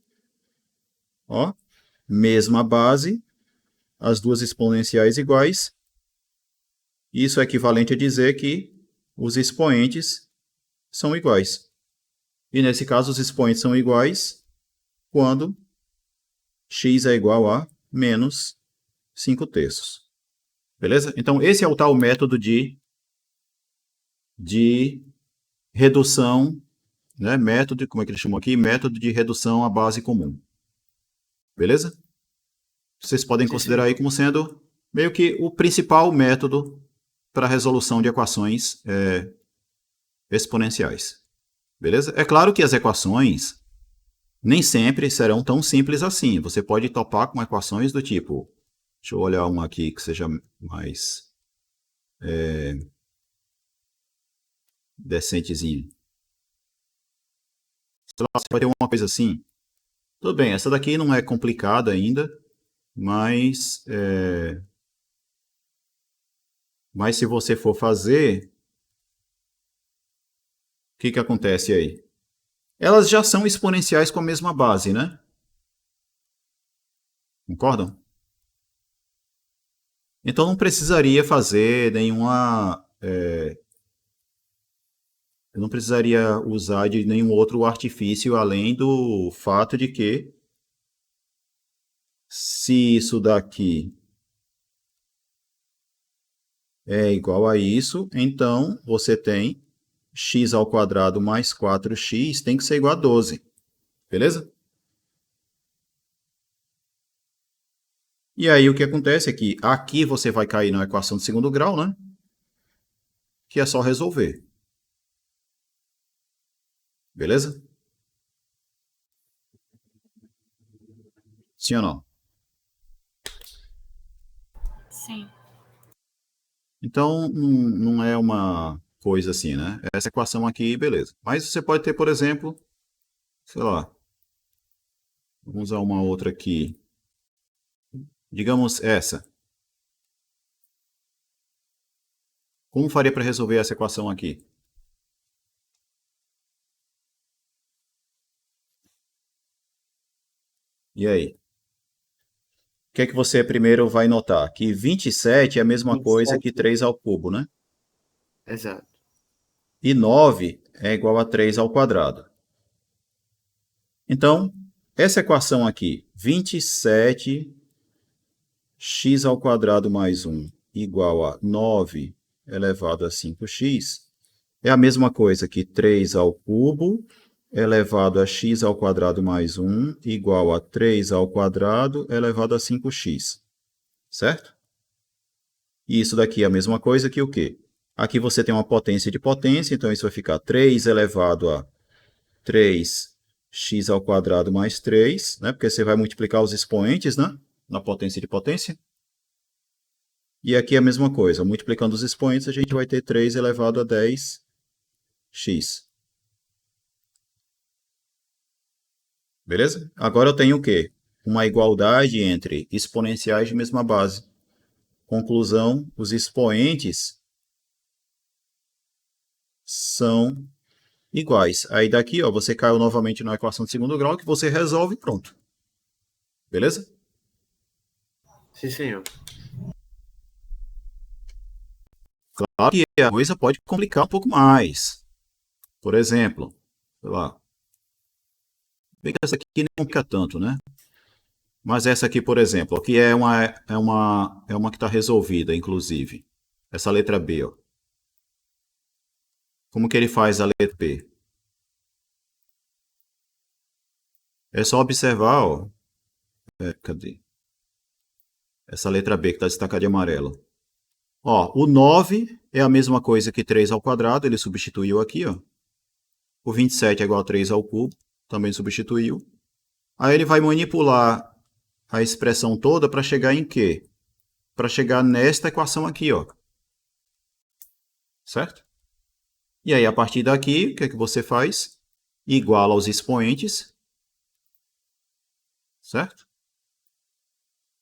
Ó, mesma base, as duas exponenciais iguais. Isso é equivalente a dizer que os expoentes são iguais. E nesse caso, os expoentes são iguais quando x é igual a menos 5 terços. Beleza? Então, esse é o tal método de redução, né? Método, como é que ele chamou aqui? Método de redução à base comum. Beleza? Vocês podem considerar aí como sendo meio que o principal método para a resolução de equações exponenciais. Beleza? É claro que as equações nem sempre serão tão simples assim. Você pode topar com equações do tipo... Deixa eu olhar uma aqui que seja mais decentezinho. Sei lá, você vai ter uma coisa assim. Tudo bem, essa daqui não é complicada ainda, mas se você for fazer, o que acontece aí? Elas já são exponenciais com a mesma base, né? Concordam? Então não precisaria fazer nenhuma... eu não precisaria usar de nenhum outro artifício além do fato de que se isso daqui é igual a isso, então você tem x ao quadrado mais 4x tem que ser igual a 12. Beleza? E aí o que acontece é que aqui você vai cair na equação de segundo grau, né? Que é só resolver. Beleza? Sim ou não? Sim. Então, não é uma coisa assim, né? Essa equação aqui, beleza. Mas você pode ter, por exemplo, sei lá, vamos usar uma outra aqui. Digamos essa. Como faria para resolver essa equação aqui? E aí? O que é que você primeiro vai notar? Que 27 é a mesma coisa que 3 ao cubo, né? Exato. E 9 é igual a 3 ao quadrado. Então, essa equação aqui, 27x ao quadrado mais 1 igual a 9 elevado a 5x, é a mesma coisa que 3 ao cubo elevado a x ao quadrado mais 1 igual a 3 ao quadrado elevado a 5x. Certo? E isso daqui é a mesma coisa que o quê? Aqui você tem uma potência de potência, então isso vai ficar 3 elevado a 3x ao quadrado mais 3, né? Porque você vai multiplicar os expoentes, né? Na potência de potência. E aqui é a mesma coisa, multiplicando os expoentes, a gente vai ter 3 elevado a 10x. Beleza? Agora eu tenho o quê? Uma igualdade entre exponenciais de mesma base. Conclusão, os expoentes são iguais. Aí daqui, ó, você caiu novamente na equação de segundo grau, que você resolve e pronto. Beleza? Sim, senhor. Claro que a coisa pode complicar um pouco mais. Por exemplo, sei lá. Bem que essa aqui não complica tanto, né? Mas essa aqui, por exemplo, que é uma que está resolvida, inclusive. Essa letra B, ó. Como que ele faz a letra B? É só observar, ó. Cadê? Essa letra B que está destacada de amarelo. Ó, o 9 é a mesma coisa que 3 ao quadrado, ele substituiu aqui, ó. O 27 é igual a 3 ao cubo, também substituiu. Aí ele vai manipular a expressão toda para chegar em quê? Para chegar nesta equação aqui, ó. Certo? E aí, a partir daqui, o que é que você faz? Iguala aos expoentes. Certo?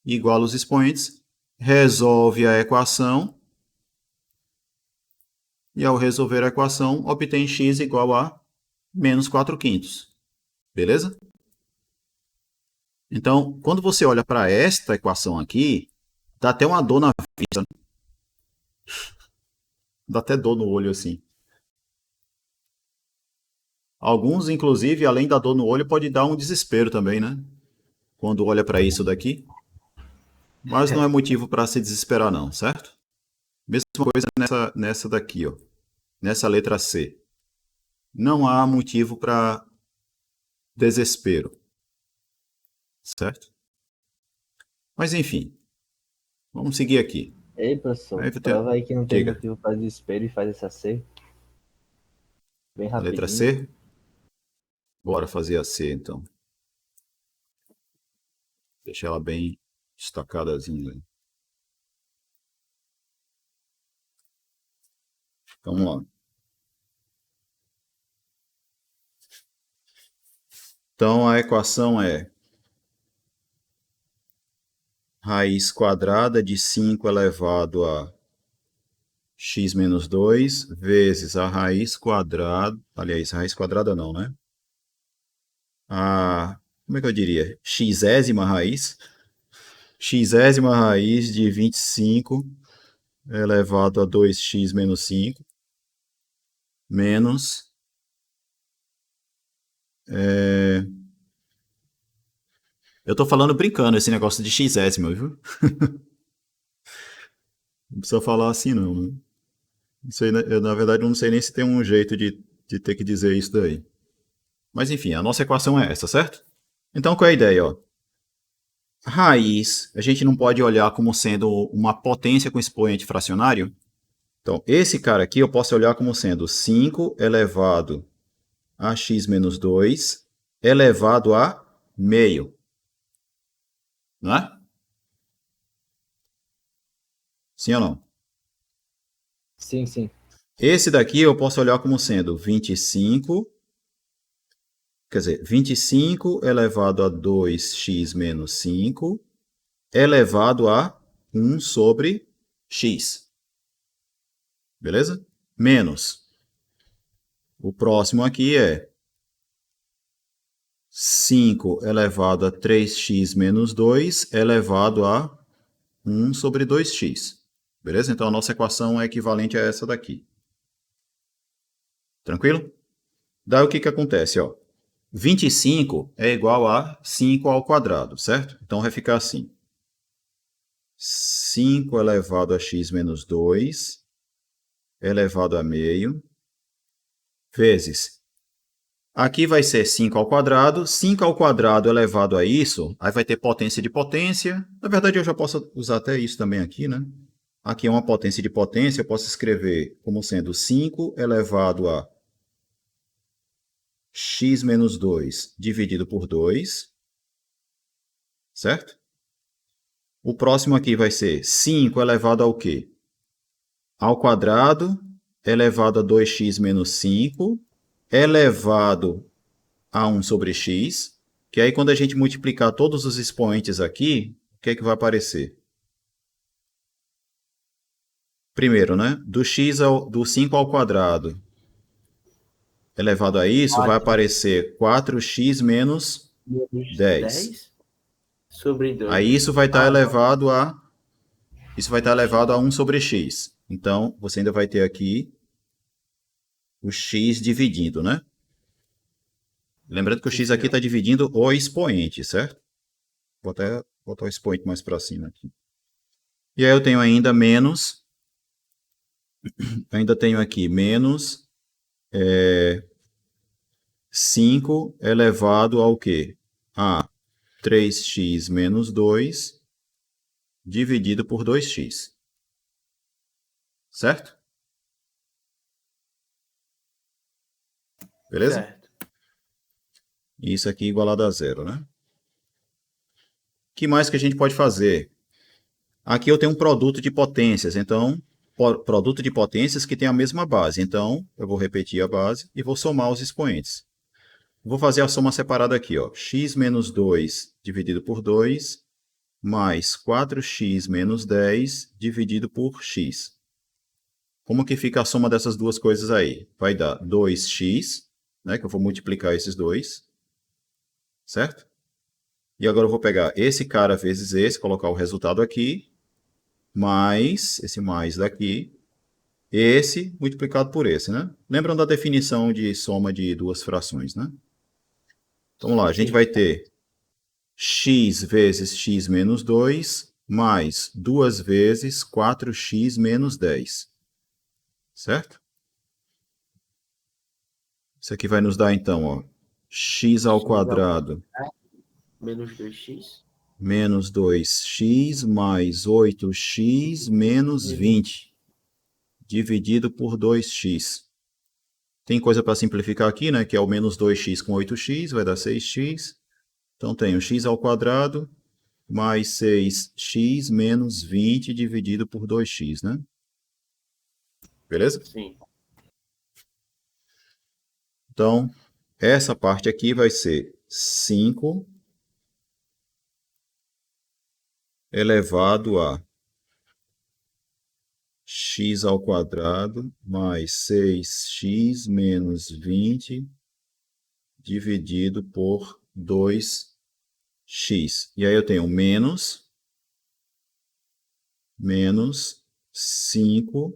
Iguala os expoentes. Resolve a equação. E ao resolver a equação, obtém x igual a menos 4/5. Beleza? Então, quando você olha para esta equação aqui, dá até uma dor na vista. Dá até dor no olho assim. Alguns, inclusive, além da dor no olho, pode dar um desespero também, né? Quando olha para isso daqui. Mas não é motivo para se desesperar não, certo? Mesma coisa nessa daqui, ó. Nessa letra C. Não há motivo para desespero. Certo? Mas enfim. Vamos seguir aqui. Ei, professor, Aí, prova aí que não tem diga. motivo para desespero e faz essa C. Bem A rapidinho. letra C? Bora fazer a C, então. Deixa ela bem destacadazinha. Então, vamos lá. Então, a equação é raiz quadrada de 5 elevado a x menos 2 vezes a raiz quadrada, aliás, raiz quadrada não, né? Como é que eu diria? Xésima raiz. Xésima raiz de 25 elevado a 2x menos 5 menos eu tô falando brincando esse negócio de xésima, viu? Não precisa falar assim não, né? Isso aí, eu, na verdade, não sei nem se tem um jeito de ter que dizer isso daí. Mas enfim, a nossa equação é essa, certo? Então, qual é a ideia? Ó? Raiz, a gente não pode olhar como sendo uma potência com expoente fracionário. Então, esse cara aqui eu posso olhar como sendo 5 elevado a x menos 2 elevado a meio. Não é? Sim ou não? Sim, sim. Esse daqui eu posso olhar como sendo 25, quer dizer, 25 elevado a 2x menos 5 elevado a 1 sobre x. Beleza? Menos. O próximo aqui é 5 elevado a 3x menos 2 elevado a 1 sobre 2x. Beleza? Então a nossa equação é equivalente a essa daqui. Tranquilo? Daí o que acontece? Ó? 25 é igual a 5 ao quadrado, certo? Então vai ficar assim. 5 elevado a x menos 2 elevado a meio vezes. Aqui vai ser 5 ao quadrado. 5 ao quadrado elevado a isso, aí vai ter potência de potência. Na verdade, eu já posso usar até isso também aqui, né? Aqui é uma potência de potência, eu posso escrever como sendo 5 elevado a x menos 2 dividido por 2, certo? O próximo aqui vai ser 5 elevado ao quê? Ao quadrado elevado a 2x menos 5 elevado a 1 sobre x, que aí quando a gente multiplicar todos os expoentes aqui, o que é que vai aparecer? Primeiro, né? Do 5 ao quadrado elevado a isso, vai aparecer 4x menos Menos 10. sobre 2. Aí isso vai estar elevado a... Isso vai estar elevado a 1 sobre x. Então, você ainda vai ter aqui o x dividindo, né? Lembrando que o x aqui está dividindo o expoente, certo? Vou até botar o expoente mais para cima aqui. E aí eu tenho ainda menos... Ainda tenho aqui menos 5 elevado ao quê? A 3x menos 2 dividido por 2x. Certo? Beleza? Certo. Isso aqui igualado a zero, né? O que mais que a gente pode fazer? Aqui eu tenho um produto de potências, então, produto de potências que tem a mesma base. Então, eu vou repetir a base e vou somar os expoentes. Vou fazer a soma separada aqui, ó. X menos 2 dividido por 2, mais 4x menos 10 dividido por x. Como que fica a soma dessas duas coisas aí? Vai dar 2x, né, que eu vou multiplicar esses dois, certo? E agora eu vou pegar esse cara vezes esse, colocar o resultado aqui, mais esse mais daqui, esse multiplicado por esse, né? Lembram da definição de soma de duas frações, né? Então, vamos lá, a gente vai ter x vezes x menos 2, mais 2 vezes 4x menos 10. Certo? Isso aqui vai nos dar, então, ó, x ao quadrado Menos 2x. menos 2x mais 8x menos 20, dividido por 2x. Tem coisa para simplificar aqui, né? Que é o menos 2x com 8x, vai dar 6x. Então, tenho x ao quadrado mais 6x menos 20 dividido por 2x, né? Beleza? Sim. Então, essa parte aqui vai ser 5 elevado a x ao quadrado mais 6x menos 20 dividido por 2x. E aí eu tenho menos 5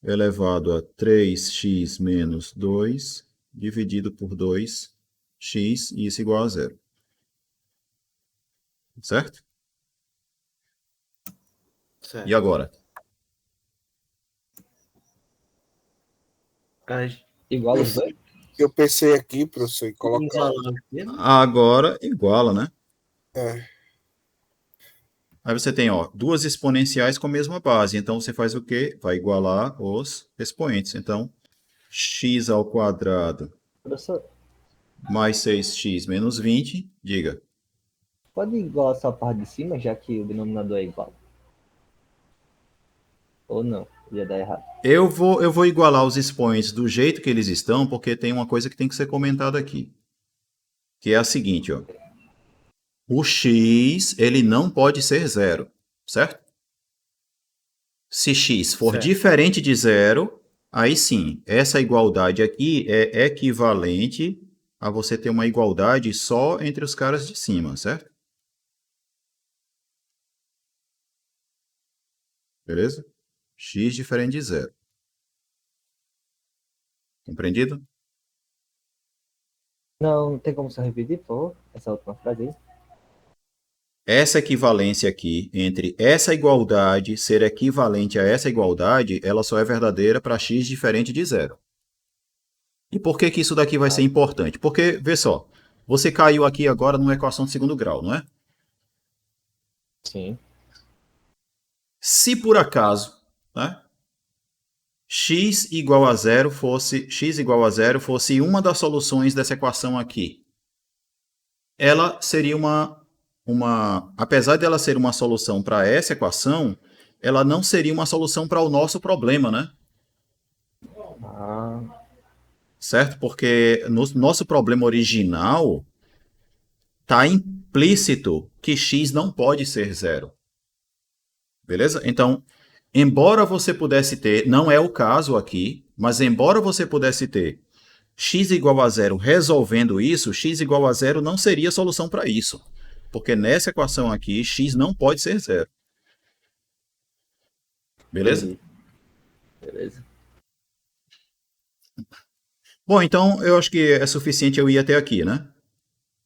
elevado a 3x menos 2 dividido por 2x, e isso igual a zero. Certo? Certo. E agora? Igual os dois? Eu pensei aqui, professor, e colocar. Agora iguala, né? É, Aí você tem, ó, duas exponenciais com a mesma base. Então, você faz o quê? Vai igualar os expoentes. Então, x ao quadrado Professor, mais 6x menos 20, diga. pode igualar só a parte de cima, já que o denominador é igual? Ou não? Ia dar errado. Eu vou igualar os expoentes do jeito que eles estão, porque tem uma coisa que tem que ser comentada aqui. Que é a seguinte, ó. O x, ele não pode ser zero, certo? Se x for Certo. diferente de zero, aí sim, essa igualdade aqui é equivalente a você ter uma igualdade só entre os caras de cima, certo? Beleza? X diferente de zero. Compreendido? Não tem como você repetir, por favor, essa última frase aí? Essa equivalência aqui entre essa igualdade ser equivalente a essa igualdade, ela só é verdadeira para x diferente de zero. E por que que isso daqui vai ser importante? Porque, vê só, você caiu aqui agora numa equação de segundo grau, não é? Sim. Se por acaso, né, x igual a zero fosse uma das soluções dessa equação aqui, ela seria apesar de ela ser uma solução para essa equação, ela não seria uma solução para o nosso problema, né? Ah, Certo? Porque no nosso problema original está implícito que x não pode ser zero. Beleza? Então, embora você pudesse ter, não é o caso aqui, mas embora você pudesse ter x igual a zero resolvendo isso, x igual a zero não seria solução para isso. Porque nessa equação aqui, x não pode ser zero. Beleza? entendi. Beleza. Bom, então eu acho que é suficiente eu ir até aqui, né?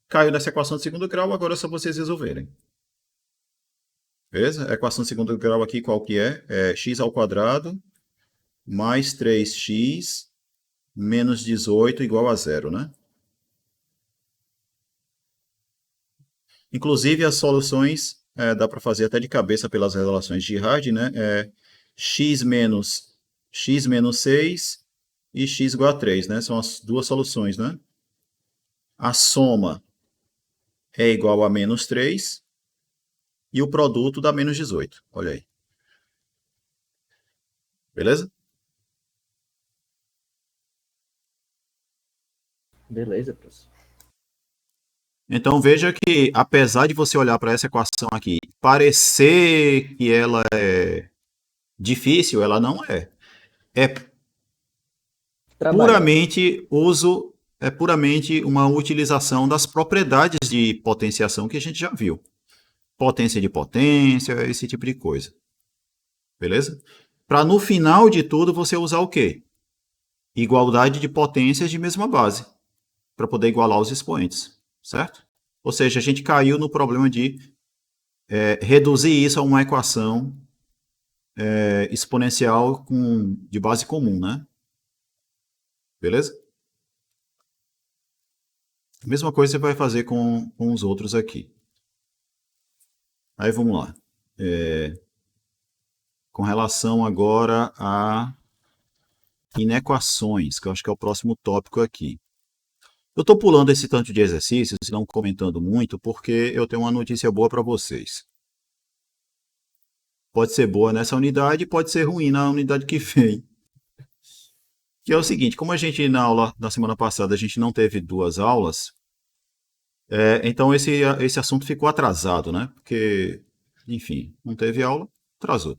Caiu nessa equação de segundo grau, agora é só vocês resolverem. Beleza? A equação de segundo grau aqui qual que é? É x ao quadrado mais 3x menos 18 igual a zero, né? Inclusive as soluções dá para fazer até de cabeça pelas relações de Girard, né? X menos 6 e x igual a 3, né? São as duas soluções, né? A soma é igual a menos 3 e o produto dá menos 18. Olha aí. Beleza? Beleza, professor. Então veja que, apesar de você olhar para essa equação aqui, parecer que ela é difícil, ela não é. É Trabalho. puramente uma utilização das propriedades de potenciação que a gente já viu. Potência de potência, esse tipo de coisa. Beleza? Para no final de tudo você usar o quê? Igualdade de potências de mesma base, para poder igualar os expoentes, certo? Ou seja, a gente caiu no problema de reduzir isso a uma equação exponencial de base comum, né? Beleza? A mesma coisa você vai fazer com os outros aqui. Aí vamos lá. Com relação agora a inequações, que eu acho que é o próximo tópico aqui. Eu estou pulando esse tanto de exercícios e não comentando muito, porque eu tenho uma notícia boa para vocês. Pode ser boa nessa unidade, pode ser ruim na unidade que vem. Que é o seguinte, como a gente na aula da semana passada a gente não teve duas aulas, então esse assunto ficou atrasado, né? Porque, enfim, não teve aula, atrasou.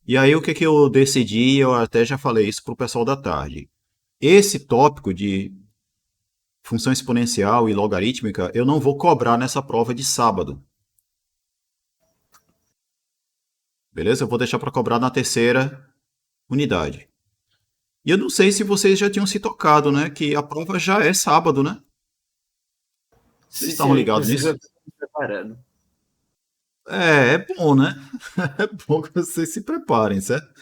E aí o que que eu decidi, eu até já falei isso para o pessoal da tarde. Esse tópico de função exponencial e logarítmica, eu não vou cobrar nessa prova de sábado. Beleza? Eu vou deixar para cobrar na terceira unidade. E eu não sei se vocês já tinham se tocado, né? Que a prova já é sábado, né? Vocês Sim, estavam sim, ligados inclusive eu nisso? tô me preparando. É bom, né? É bom que vocês se preparem, certo?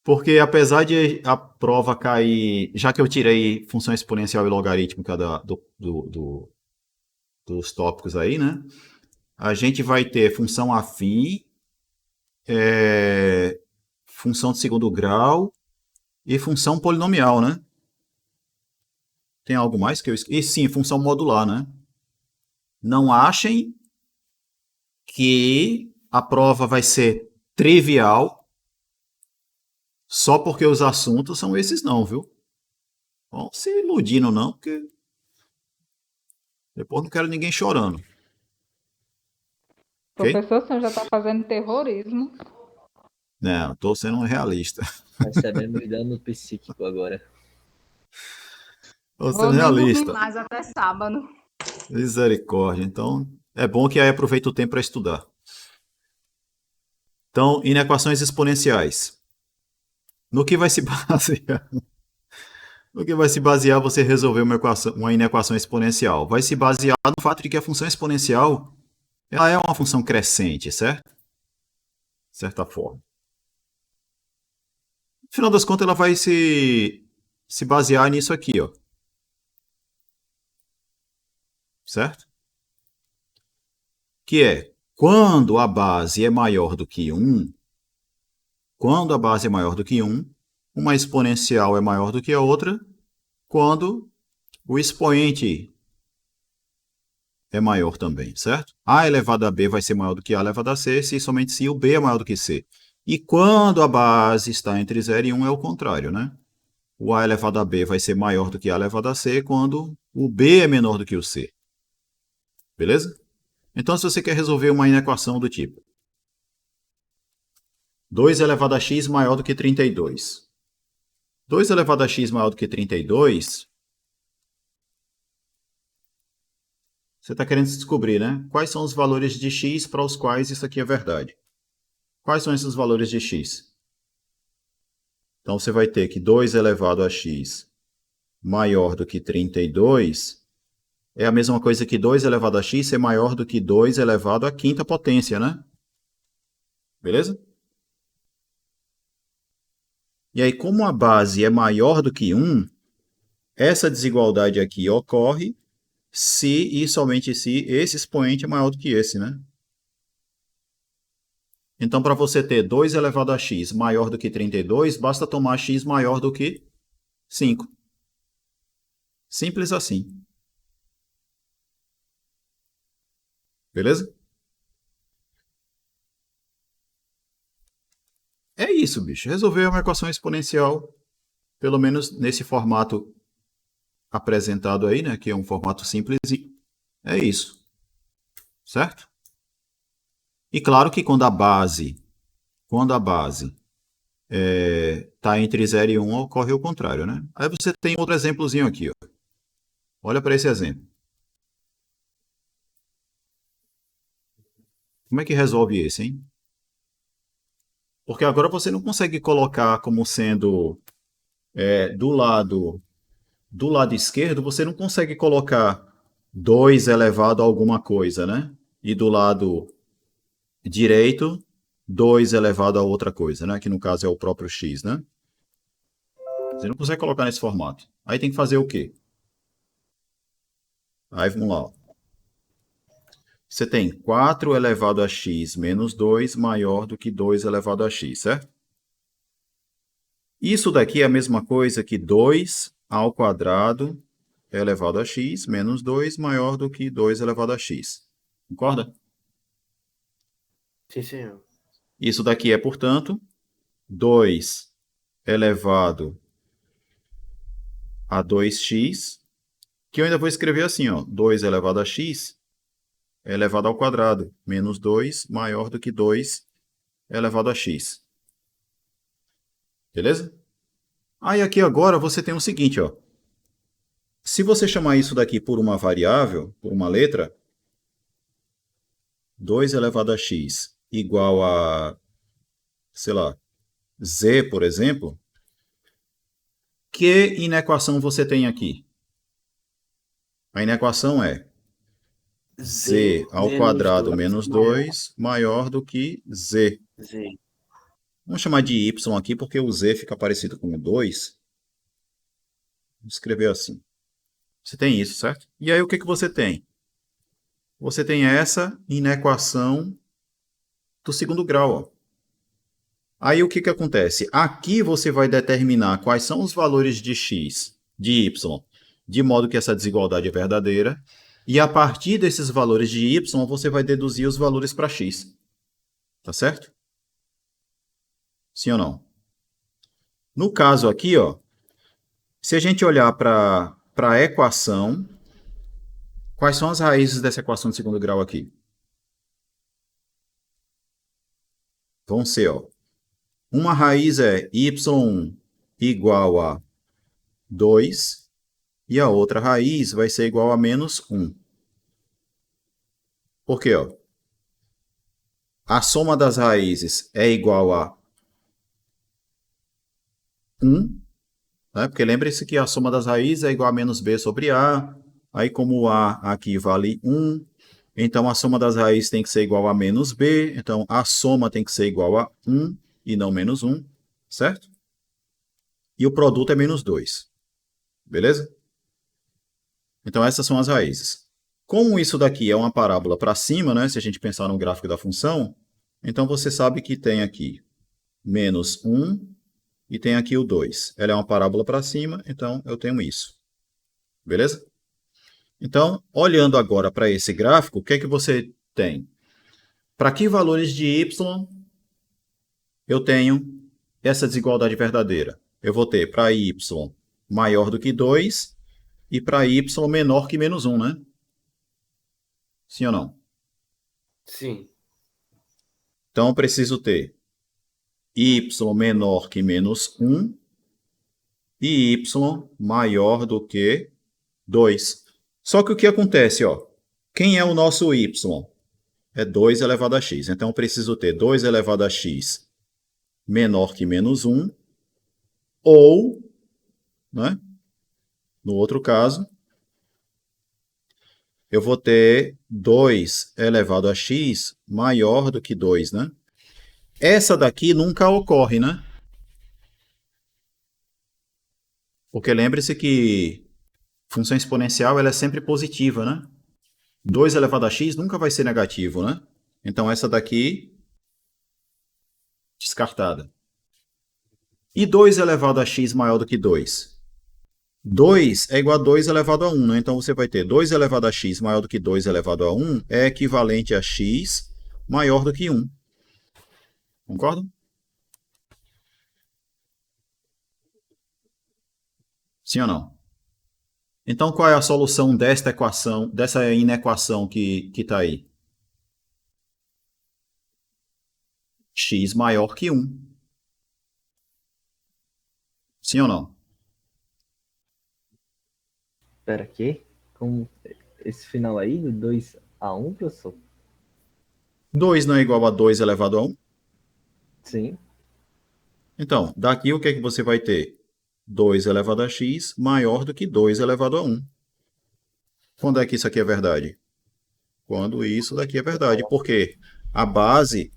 Porque apesar de a prova cair, já que eu tirei função exponencial e logarítmica dos tópicos aí, né? A gente vai ter função afim, função de segundo grau e função polinomial, né? Tem algo mais que eu esqueci? E sim, função modular, né? Não achem que a prova vai ser trivial só porque os assuntos são esses não, viu? Vão se iludindo não, porque depois não quero ninguém chorando, ok? Professor, o senhor já está fazendo terrorismo. Não, estou sendo um realista. Recebemos dano psíquico agora. Estou Vou sendo nem dormir realista. mais até sábado. Misericórdia. Então, é bom que aí aproveita o tempo para estudar. Então, inequações exponenciais. No que vai se basear? No que vai se basear você resolver uma inequação exponencial? Vai se basear no fato de que a função exponencial ela é uma função crescente, certo? De certa forma. No final das contas, ela vai se basear nisso aqui, ó. Certo? Que é quando a base é maior do que 1, quando a base é maior do que 1, uma exponencial é maior do que a outra, quando o expoente é maior também, certo? A elevado a b vai ser maior do que a elevado a c, se somente se o b é maior do que c. E quando a base está entre 0 e 1 é o contrário, né? O a elevado a b vai ser maior do que a elevado a c quando o b é menor do que o c. Beleza? Então, se você quer resolver uma inequação do tipo 2 elevado a x maior do que 32. 2 elevado a x maior do que 32, você está querendo descobrir, né? Quais são os valores de x para os quais isso aqui é verdade. Quais são esses valores de x? Então, você vai ter que 2 elevado a x maior do que 32 é a mesma coisa que 2 elevado a x ser maior do que 2 elevado à quinta potência, né? Beleza? E aí, como a base é maior do que 1, essa desigualdade aqui ocorre se e somente se esse expoente é maior do que esse, né? Então, para você ter 2 elevado a x maior do que 32, basta tomar x maior do que 5. Simples assim. Beleza? É isso, bicho. Resolver uma equação exponencial, pelo menos nesse formato apresentado aí, né? Que é um formato simples. É isso. Certo? E claro que quando a base está entre 0 e 1, ocorre o contrário, né? Aí você tem outro exemplozinho aqui, ó. Olha para esse exemplo. Como é que resolve esse, hein? Porque agora você não consegue colocar como sendo do lado esquerdo, você não consegue colocar 2 elevado a alguma coisa, né? E do lado direito, 2 elevado a outra coisa, né? Que no caso é o próprio x, né? Você não consegue colocar nesse formato. Aí tem que fazer o quê? Aí vamos lá, ó. Você tem 4 elevado a x menos 2 maior do que 2 elevado a x, certo? Isso daqui é a mesma coisa que 2 ao quadrado elevado a x menos 2 maior do que 2 elevado a x. Concorda? Sim, senhor. Isso daqui é, portanto, 2 elevado a 2x, que eu ainda vou escrever assim, ó, 2 elevado a x elevado ao quadrado, menos 2 maior do que 2 elevado a x. Beleza? Aí aqui agora você tem o seguinte, ó. Se você chamar isso daqui por uma variável, por uma letra, 2 elevado a x igual a, sei lá, z, por exemplo, que inequação você tem aqui? A inequação é z ao quadrado menos 2 maior do que z. Z. Vamos chamar de y aqui porque o z fica parecido com o 2. Vou escrever assim. Você tem isso, certo? E aí o que que você tem? Você tem essa inequação do segundo grau, ó. Aí o que que acontece? Aqui você vai determinar quais são os valores de x, de y, de modo que essa desigualdade é verdadeira. E a partir desses valores de y, você vai deduzir os valores para x. Tá certo? Sim ou não? No caso aqui, ó, se a gente olhar para a equação, quais são as raízes dessa equação de segundo grau aqui? Vão ser, ó, uma raiz é y1 igual a 2 e a outra raiz vai ser igual a menos 1. Por quê? Ó? A soma das raízes é igual a 1, né? Porque lembre-se que a soma das raízes é igual a menos b sobre a. Aí, como o a aqui vale 1, então a soma das raízes tem que ser igual a menos b. Então, a soma tem que ser igual a 1 e não menos 1, certo? E o produto é menos 2. Beleza? Então, essas são as raízes. Como isso daqui é uma parábola para cima, né? Se a gente pensar no gráfico da função, então você sabe que tem aqui menos 1 e tem aqui o 2. Ela é uma parábola para cima, então eu tenho isso. Beleza? Então, olhando agora para esse gráfico, o que é que você tem? Para que valores de y eu tenho essa desigualdade verdadeira? Eu vou ter para y maior do que 2 e para y menor que menos 1, né? Sim ou não? Sim. Então, eu preciso ter y menor que menos 1 e y maior do que 2. Só que o que acontece, ó? Quem é o nosso y? É 2 elevado a x. Então, eu preciso ter 2 elevado a x menor que menos 1, ou, né, no outro caso, eu vou ter 2 elevado a x maior do que 2, né? Essa daqui nunca ocorre, né? Porque lembre-se que função exponencial ela é sempre positiva, né? 2 elevado a x nunca vai ser negativo, né? Então, essa daqui, descartada. E 2 elevado a x maior do que 2? 2 é igual a 2 elevado a 1, né? Então, você vai ter 2 elevado a x maior do que 2 elevado a 1 é equivalente a x maior do que 1. Concorda? Sim ou não? Então, qual é a solução desta equação, dessa inequação que está aí? X maior que 1. Sim ou não? Espera aqui. Como esse final aí, do 2 a 1, professor? 2 não é igual a 2 elevado a 1? Sim. Então, daqui o que é que você vai ter? 2 elevado a x maior do que 2 elevado a 1. Quando é que isso aqui é verdade? Quando isso daqui é verdade. Por quê? A base...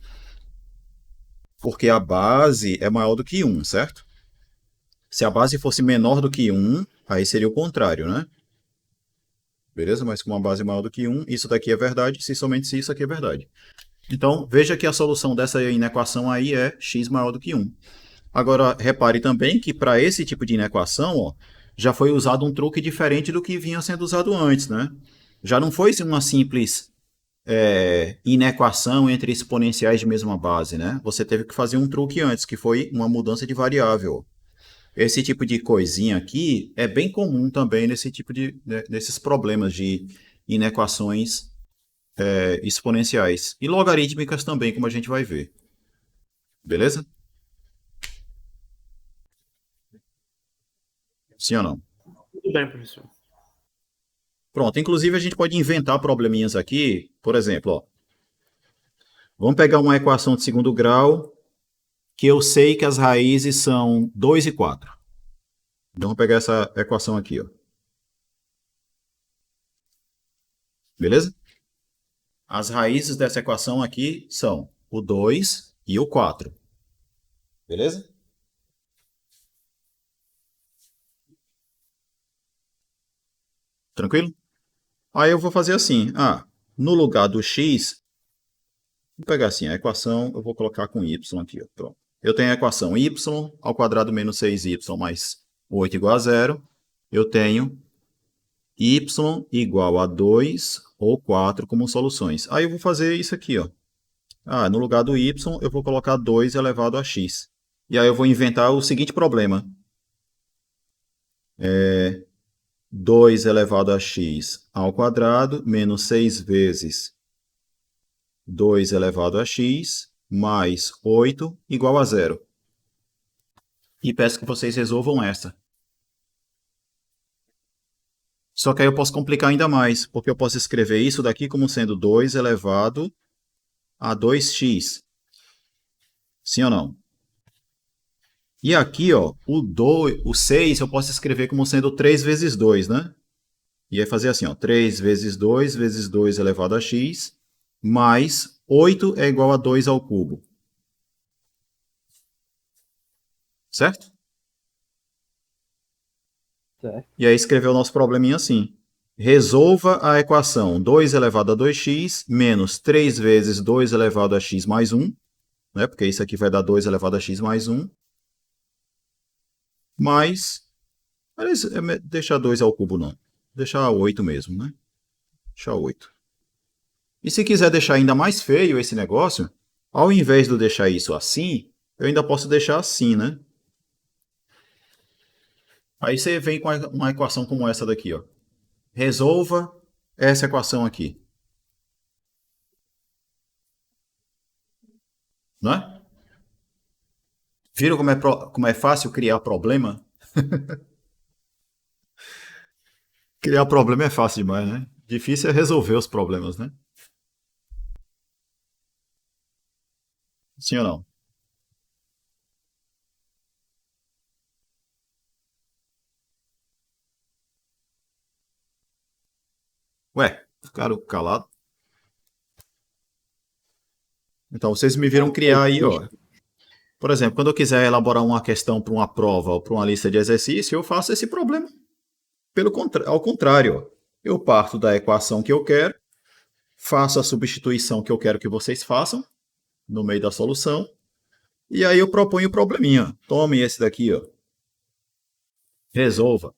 Porque a base é maior do que 1, certo? Se a base fosse menor do que 1, aí seria o contrário, né? Beleza? Mas com uma base maior do que 1, isso daqui é verdade, se somente se isso aqui é verdade. Então, veja que a solução dessa inequação aí é x maior do que 1. Agora, repare também que para esse tipo de inequação, ó, já foi usado um truque diferente do que vinha sendo usado antes, né? Já não foi uma simples inequação entre exponenciais de mesma base, né? Você teve que fazer um truque antes, que foi uma mudança de variável. Esse tipo de coisinha aqui é bem comum também nesse tipo nesses problemas de inequações exponenciais. E logarítmicas também, como a gente vai ver. Beleza? Sim ou não? Tudo bem, professor. Pronto, inclusive a gente pode inventar probleminhas aqui. Por exemplo, ó, vamos pegar uma equação de segundo grau que eu sei que as raízes são 2 e 4. Então, vamos pegar essa equação aqui, ó. Beleza? As raízes dessa equação aqui são o 2 e o 4. Beleza? Tranquilo? Aí eu vou fazer assim. No lugar do x, vou pegar assim, a equação, eu vou colocar com y aqui, ó. Pronto. Eu tenho a equação y ao quadrado menos 6y mais 8 igual a 0. Eu tenho y igual a 2 ou 4 como soluções. Aí eu vou fazer isso aqui, ó. No lugar do y, eu vou colocar 2 elevado a x. E aí eu vou inventar o seguinte problema. 2 elevado a x ao quadrado menos 6 vezes 2 elevado a x mais 8 igual a 0. E peço que vocês resolvam essa. Só que aí eu posso complicar ainda mais, porque eu posso escrever isso daqui como sendo 2 elevado a 2x. Sim ou não? E aqui, ó, o 6 eu posso escrever como sendo 3 vezes 2, né? E aí fazer assim, ó, 3 vezes 2 elevado a x, mais 8 é igual a 2 ao cubo. Certo? Certo. E aí escrever o nosso probleminha assim. resolva a equação 2 elevado a 2x menos 3 vezes 2 elevado a x mais 1, né? Porque isso aqui vai dar 2 elevado a x mais 1, mais... Aliás, deixar 2 ao cubo não. Deixar 8 mesmo, né? Deixar 8. E se quiser deixar ainda mais feio esse negócio, ao invés de eu deixar isso assim, eu ainda posso deixar assim, né? Aí você vem com uma equação como essa daqui, ó. Resolva essa equação aqui. Não é? Viram como é fácil criar problema? Criar problema é fácil demais, né? Difícil é resolver os problemas, né? Sim ou não? Ué, ficaram calados? Então, vocês me viram criar aí, ó. Por exemplo, quando eu quiser elaborar uma questão para uma prova ou para uma lista de exercício, eu faço esse problema. Ao contrário, ó. Eu parto da equação que eu quero, faço a substituição que eu quero que vocês façam no meio da solução, e aí eu proponho o probleminha. Tome esse daqui, ó. Resolva.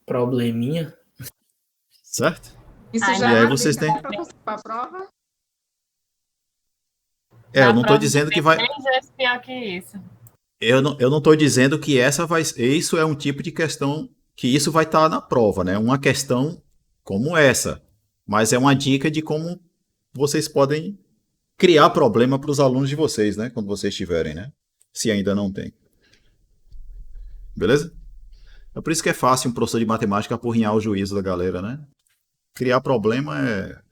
Probleminha? Certo? Isso Ai, já E aí é vocês têm... para a prova? eu não estou dizendo que vai... 3 vezes pior que isso. Eu não estou dizendo que essa vai... Isso é um tipo de questão que isso vai estar na prova, né? Uma questão como essa. Mas é uma dica de como vocês podem criar problema para os alunos de vocês, né? Quando vocês tiverem, né? Se ainda não tem. Beleza? É por isso que é fácil um professor de matemática apurrinhar o juízo da galera, né? Criar problema é...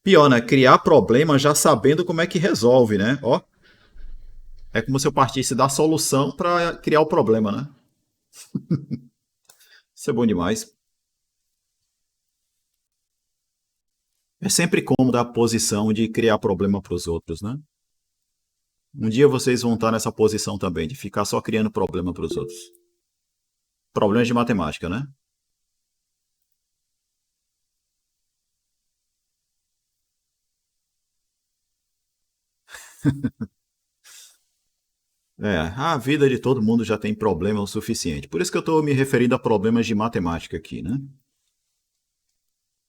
Pior, né? Criar problema já sabendo como é que resolve, né? Ó. É como se eu partisse da solução para criar o problema, né? Isso é bom demais. É sempre cômodo a posição de criar problema para os outros, né? Um dia vocês vão estar nessa posição também, de ficar só criando problema para os outros. Problemas de matemática, né? A vida de todo mundo já tem problema o suficiente. Por isso que eu estou me referindo a problemas de matemática aqui, né?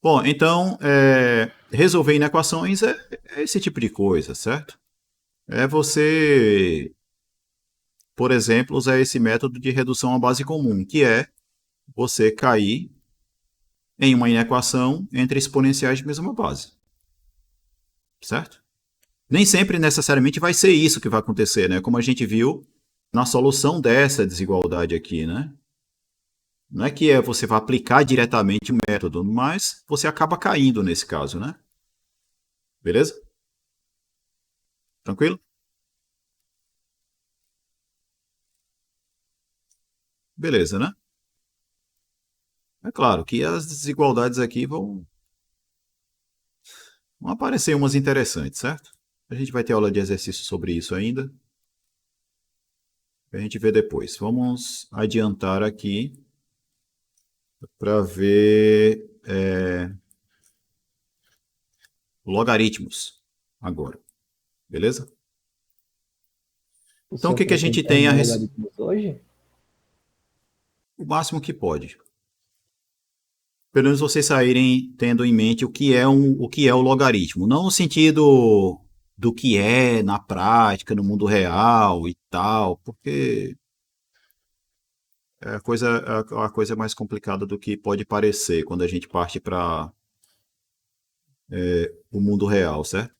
Bom, então, resolver inequações é esse tipo de coisa, certo? É você, por exemplo, usar esse método de redução à base comum, que é você cair em uma inequação entre exponenciais de mesma base. Certo? Nem sempre necessariamente vai ser isso que vai acontecer, né? Como a gente viu na solução dessa desigualdade aqui, né? Não é que você vai aplicar diretamente o método, mas você acaba caindo nesse caso, né? Beleza? Tranquilo? Beleza, né? É claro que as desigualdades aqui vão aparecer umas interessantes, certo? A gente vai ter aula de exercício sobre isso ainda. A gente vê depois. Vamos adiantar aqui para ver logaritmos agora. Beleza? Então, o que a gente tem a hoje? O máximo que pode. Pelo menos vocês saírem tendo em mente o que é o logaritmo. Não no sentido do que é na prática, no mundo real e tal, porque a coisa é mais complicada do que pode parecer quando a gente parte para o mundo real, certo?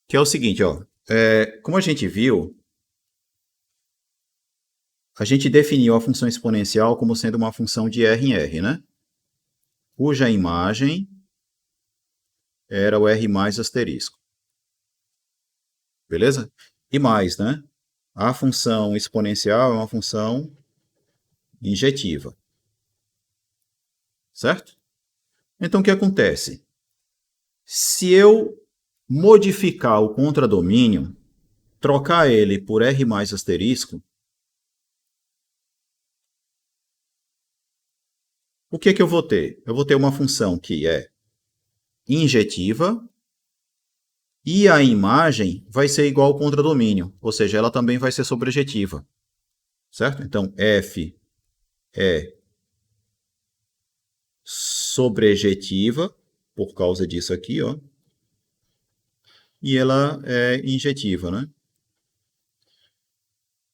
Que é o seguinte, ó. Como a gente viu, a gente definiu a função exponencial como sendo uma função de R em R, né? Cuja imagem era o R mais asterisco. Beleza? E mais, né? A função exponencial é uma função injetiva. Certo? Então, o que acontece? Se eu modificar o contradomínio, trocar ele por R mais asterisco, o que é que eu vou ter? Eu vou ter uma função que é injetiva e a imagem vai ser igual ao contradomínio, ou seja, ela também vai ser sobrejetiva, certo? Então, f é sobrejetiva, por causa disso aqui, ó, e ela é injetiva, né?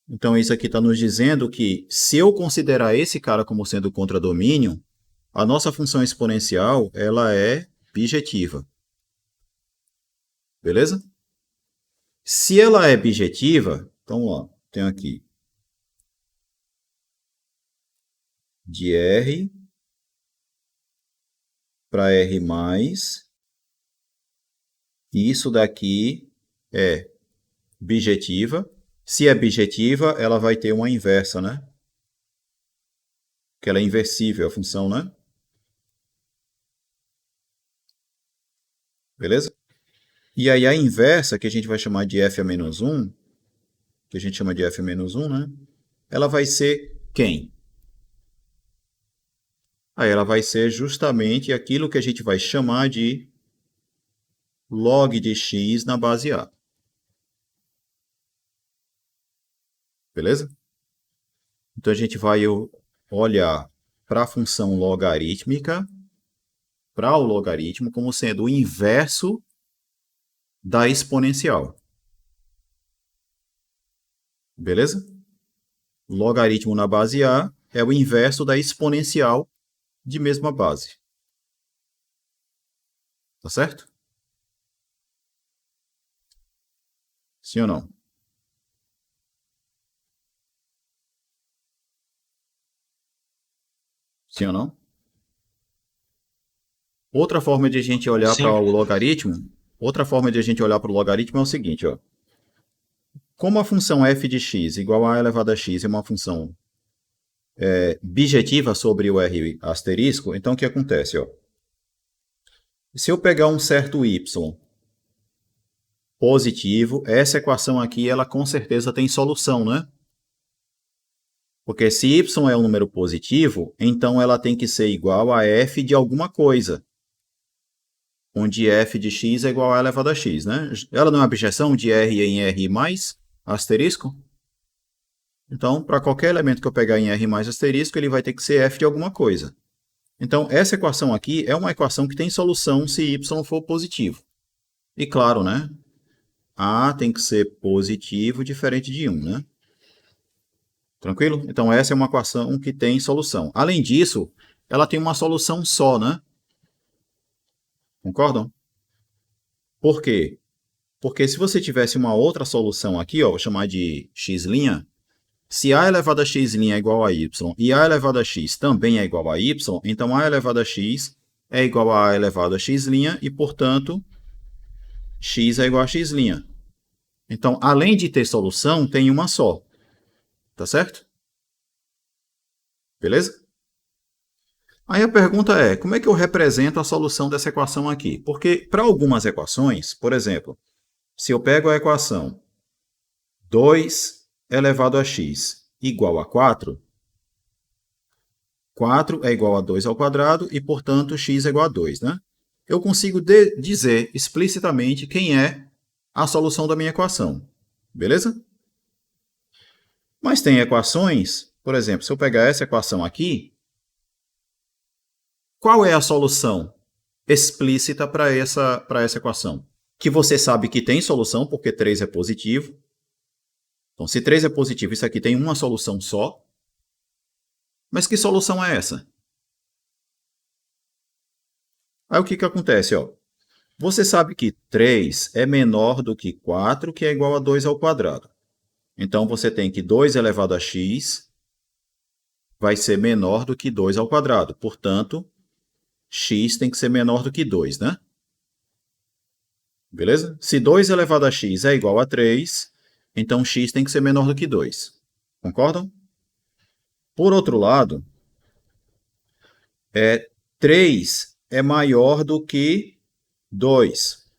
Então, isso aqui está nos dizendo que, se eu considerar esse cara como sendo contradomínio, a nossa função exponencial ela é bijetiva. Beleza? Se ela é bijetiva, então, ó, tenho aqui de R para R+, e isso daqui é bijetiva. Se é bijetiva, ela vai ter uma inversa, né? Que ela é inversível, a função, né? Beleza? E aí a inversa, que a gente vai chamar de f a menos 1, que a gente chama de f a menos 1, né? Ela vai ser quem? Aí ela vai ser justamente aquilo que a gente vai chamar de log de x na base A. Beleza? Então a gente vai olhar para a função logarítmica, para o logaritmo, como sendo o inverso da exponencial. Beleza? Logaritmo na base A é o inverso da exponencial de mesma base. Tá certo? Sim ou não? Sim ou não? Outra forma de a gente olhar Sim. para o logaritmo, é o seguinte, ó. Como a função f de x igual a elevado a x é uma função bijetiva sobre o r asterisco, então o que acontece, ó? Se eu pegar um certo y positivo, essa equação aqui, ela com certeza tem solução, né? Porque se y é um número positivo, então ela tem que ser igual a f de alguma coisa, onde f de x é igual a elevado a x, né? Ela não é uma objeção de r em r mais asterisco? Então, para qualquer elemento que eu pegar em r mais asterisco, ele vai ter que ser f de alguma coisa. Então, essa equação aqui é uma equação que tem solução se y for positivo. E claro, né? A tem que ser positivo diferente de 1, né? Tranquilo? Então, essa é uma equação que tem solução. Além disso, ela tem uma solução só, né? Concordam? Por quê? Porque se você tivesse uma outra solução aqui, ó, vou chamar de x', se a elevado a x' é igual a y e a elevado a x também é igual a y, então a elevado a x é igual a elevado a x' e, portanto, x é igual a x'. Então, além de ter solução, tem uma só. Tá certo? Beleza? Aí a pergunta é, como é que eu represento a solução dessa equação aqui? Porque para algumas equações, por exemplo, se eu pego a equação 2 elevado a x igual a 4, 4 é igual a 2 ao quadrado e, portanto, x é igual a 2, né? Eu consigo dizer explicitamente quem é a solução da minha equação. Beleza? Mas tem equações, por exemplo, se eu pegar essa equação aqui, qual é a solução explícita para essa equação? Que você sabe que tem solução, porque 3 é positivo. Então, se 3 é positivo, isso aqui tem uma solução só. Mas que solução é essa? Aí o que acontece? Ó? Você sabe que 3 é menor do que 4, que é igual a 2 ao quadrado. Então, você tem que 2 elevado a x vai ser menor do que 2 ao quadrado. Portanto, x tem que ser menor do que 2, né? Beleza? Se 2 elevado a x é igual a 3, então x tem que ser menor do que 2. Concordam? Por outro lado, 3 é maior do que 2,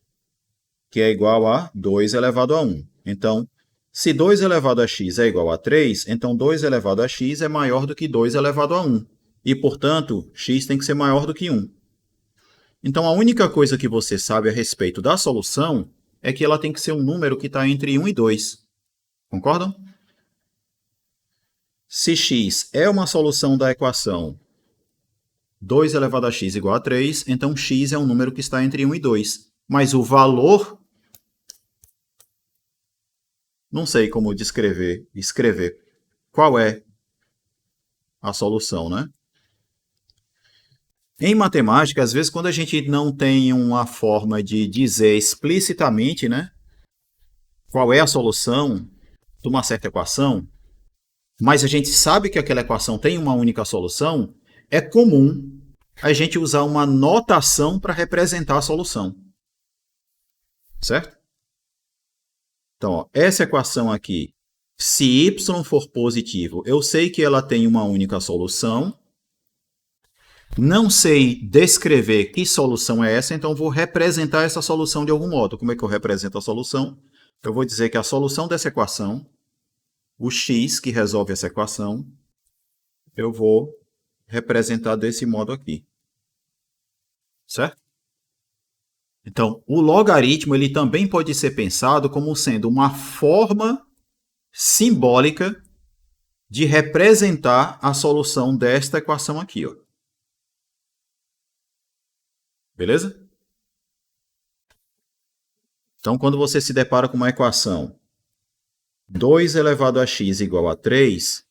que é igual a 2 elevado a 1. Então, se 2 elevado a x é igual a 3, então 2 elevado a x é maior do que 2 elevado a 1. e, portanto, x tem que ser maior do que 1. Então, a única coisa que você sabe a respeito da solução é que ela tem que ser um número que está entre 1 e 2. Concordam? Se x é uma solução da equação 2 elevado a x igual a 3, então x é um número que está entre 1 e 2. Mas o valor, não sei como escrever qual é a solução, né? Em matemática, às vezes, quando a gente não tem uma forma de dizer explicitamente, né, qual é a solução de uma certa equação, mas a gente sabe que aquela equação tem uma única solução, é comum a gente usar uma notação para representar a solução. Certo? Então, ó, essa equação aqui, se y for positivo, eu sei que ela tem uma única solução. Não sei descrever que solução é essa, então vou representar essa solução de algum modo. Como é que eu represento a solução? Eu vou dizer que a solução dessa equação, o x que resolve essa equação, eu vou representar desse modo aqui. Certo? Então, o logaritmo ele também pode ser pensado como sendo uma forma simbólica de representar a solução desta equação aqui, ó. Beleza? Então, quando você se depara com uma equação 2 elevado a x igual a 3,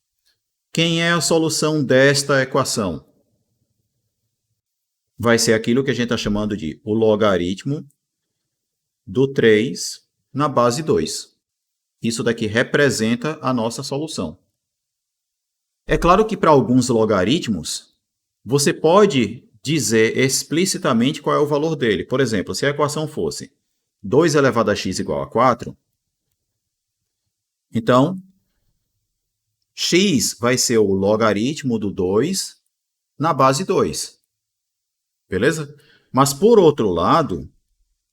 quem é a solução desta equação? Vai ser aquilo que a gente está chamando de o logaritmo do 3 na base 2. Isso daqui representa a nossa solução. É claro que para alguns logaritmos, você pode dizer explicitamente qual é o valor dele. Por exemplo, se a equação fosse 2 elevado a x igual a 4, então, x vai ser o logaritmo do 2 na base 2. Beleza? Mas, por outro lado,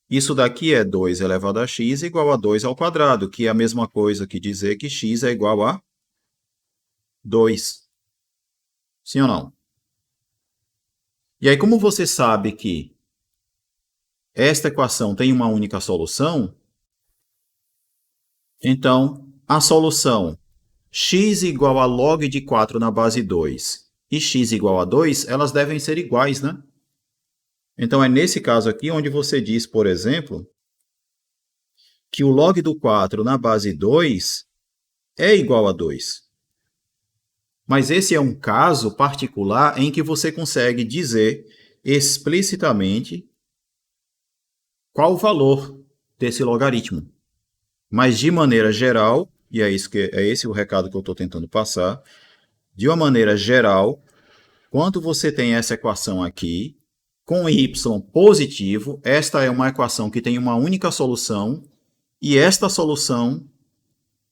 isso daqui é 2 elevado a x igual a 2 ao quadrado, que é a mesma coisa que dizer que x é igual a 2. Sim ou não? E aí, como você sabe que esta equação tem uma única solução, então, a solução x igual a log de 4 na base 2 e x igual a 2, elas devem ser iguais, né? Então, é nesse caso aqui onde você diz, por exemplo, que o log do 4 na base 2 é igual a 2. Mas esse é um caso particular em que você consegue dizer explicitamente qual o valor desse logaritmo. Mas, de maneira geral, e é esse o recado que eu estou tentando passar, de uma maneira geral, quando você tem essa equação aqui, com y positivo, esta é uma equação que tem uma única solução, e esta solução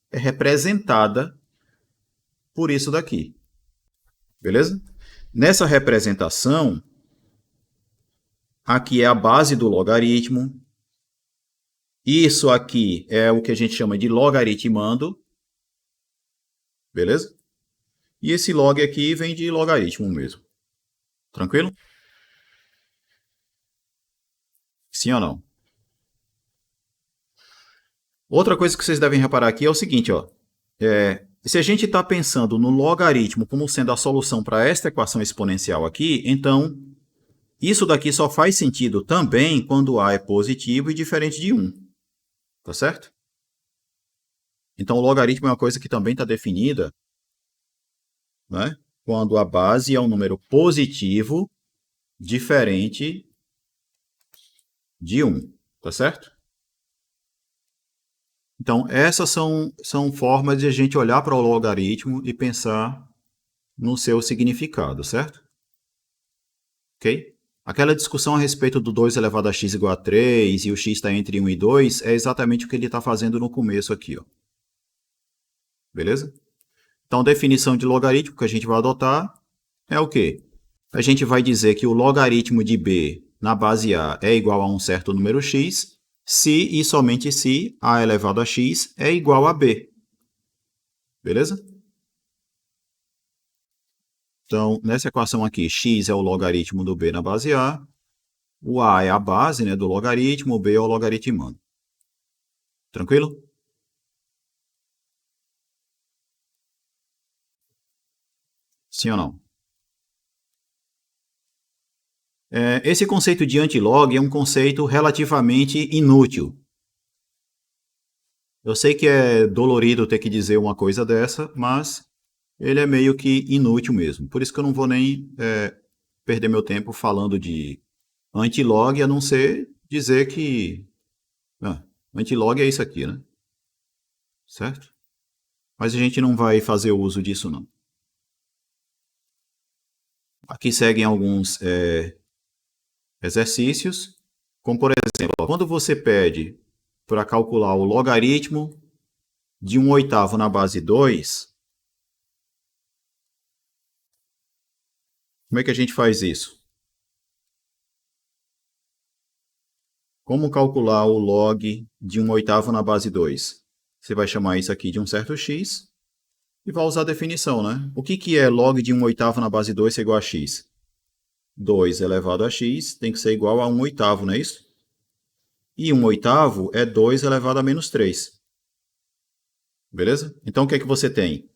é representada por isso daqui. Beleza? Nessa representação, aqui é a base do logaritmo. Isso aqui é o que a gente chama de logaritmando. Beleza? E esse log aqui vem de logaritmo mesmo. Tranquilo? Sim ou não? Outra coisa que vocês devem reparar aqui é o seguinte, ó. Se a gente está pensando no logaritmo como sendo a solução para esta equação exponencial aqui, então isso daqui só faz sentido também quando A é positivo e diferente de 1. Tá certo? Então o logaritmo é uma coisa que também está definida, né, quando a base é um número positivo diferente de 1. Tá certo? Então, essas são formas de a gente olhar para o logaritmo e pensar no seu significado, certo? Ok? Aquela discussão a respeito do 2 elevado a x igual a 3 e o x está entre 1 e 2 é exatamente o que ele está fazendo no começo aqui, ó. Beleza? Então, a definição de logaritmo que a gente vai adotar é o quê? A gente vai dizer que o logaritmo de b na base A é igual a um certo número x, se e somente se A elevado a x é igual a b. Beleza? Então, nessa equação aqui, x é o logaritmo do b na base a, o a é a base, né, do logaritmo, o b é o logaritmando. Tranquilo? Sim ou não? Esse conceito de antilog é um conceito relativamente inútil. Eu sei que é dolorido ter que dizer uma coisa dessa, mas ele é meio que inútil mesmo. Por isso que eu não vou nem perder meu tempo falando de antilog, a não ser dizer que antilog é isso aqui, né? Certo? Mas a gente não vai fazer uso disso, não. Aqui seguem alguns exercícios, como por exemplo, quando você pede para calcular o logaritmo de 1/8 na base 2, como é que a gente faz isso? Como calcular o log de 1/8 na base 2? Você vai chamar isso aqui de um certo x e vai usar a definição, né? O que é log de 1/8 na base 2 ser igual a x? 2 elevado a x tem que ser igual a 1/8, não é isso? E 1/8 é 2 elevado a menos 3. Beleza? Então, o que é que você tem?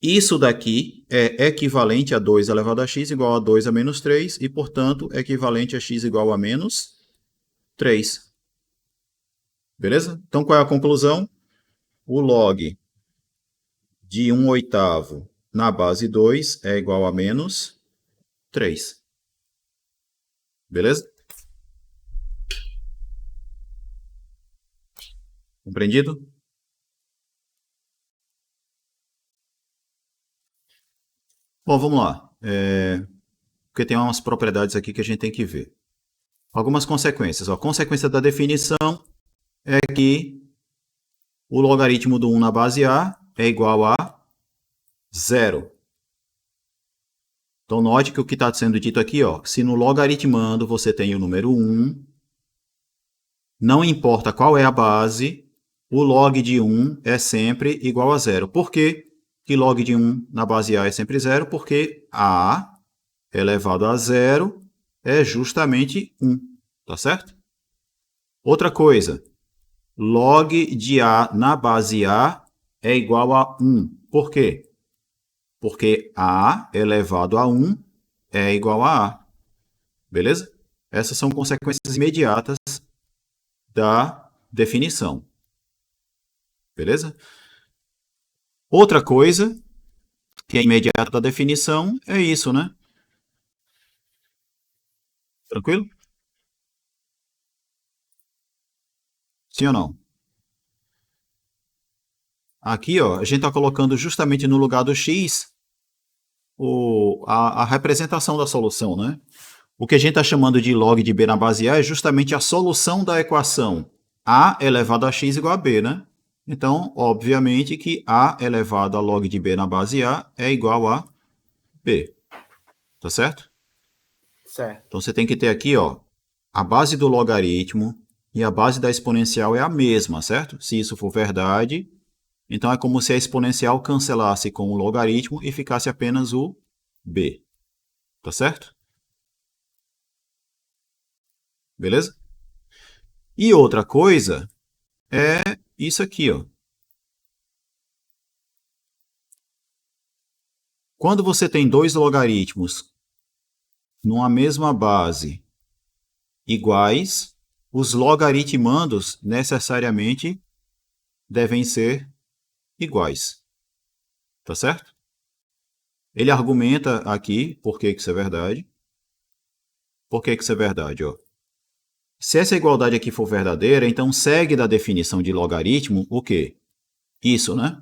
Isso daqui é equivalente a 2 elevado a x igual a 2 a menos 3 e, portanto, é equivalente a x igual a menos 3. Beleza? Então, qual é a conclusão? O log de 1/8 na base 2 é igual a menos 3. Beleza? Compreendido? Bom, vamos lá. Porque tem umas propriedades aqui que a gente tem que ver. Algumas consequências. A consequência da definição é que o logaritmo do 1 na base a é igual a 0. Então, note que o que está sendo dito aqui, se no logaritmando você tem o número 1, não importa qual é a base, o log de 1 é sempre igual a 0. Por quê que log de 1 na base a é sempre 0? Porque a elevado a 0 é justamente 1. Tá certo? Outra coisa, log de a na base a é igual a 1. Por quê? Porque a elevado a 1 é igual a a. Beleza? Essas são consequências imediatas da definição. Beleza? Outra coisa que é imediata da definição é isso, né? Tranquilo? Sim ou não? Aqui, a gente está colocando justamente no lugar do x a representação da solução, né? O que a gente está chamando de log de b na base a é justamente a solução da equação a elevado a x igual a b, né? Então, obviamente que a elevado a log de b na base a é igual a b. Tá certo? Certo. Então, você tem que ter aqui, a base do logaritmo e a base da exponencial é a mesma, certo? Se isso for verdade, então é como se a exponencial cancelasse com o logaritmo e ficasse apenas o b. Tá certo? Beleza? E outra coisa é isso aqui, Quando você tem dois logaritmos numa mesma base iguais, os logaritmandos necessariamente devem ser iguais. Tá certo? Ele argumenta aqui por que isso é verdade. Por que isso é verdade, Se essa igualdade aqui for verdadeira, então segue da definição de logaritmo o quê? Isso, né?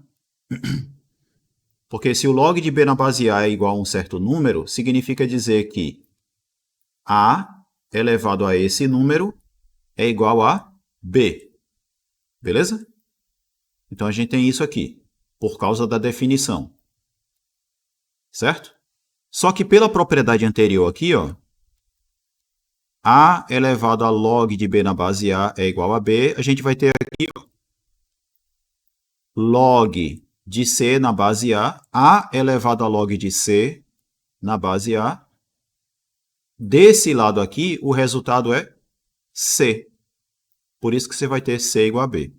Porque se o log de b na base a é igual a um certo número, significa dizer que a elevado a esse número é igual a b. Beleza? Então a gente tem isso aqui, por causa da definição. Certo? Só que pela propriedade anterior aqui, a elevado a log de b na base a é igual a b, a gente vai ter aqui log de C na base A elevado a log de C na base A. Desse lado aqui, o resultado é C. Por isso que você vai ter C igual a B.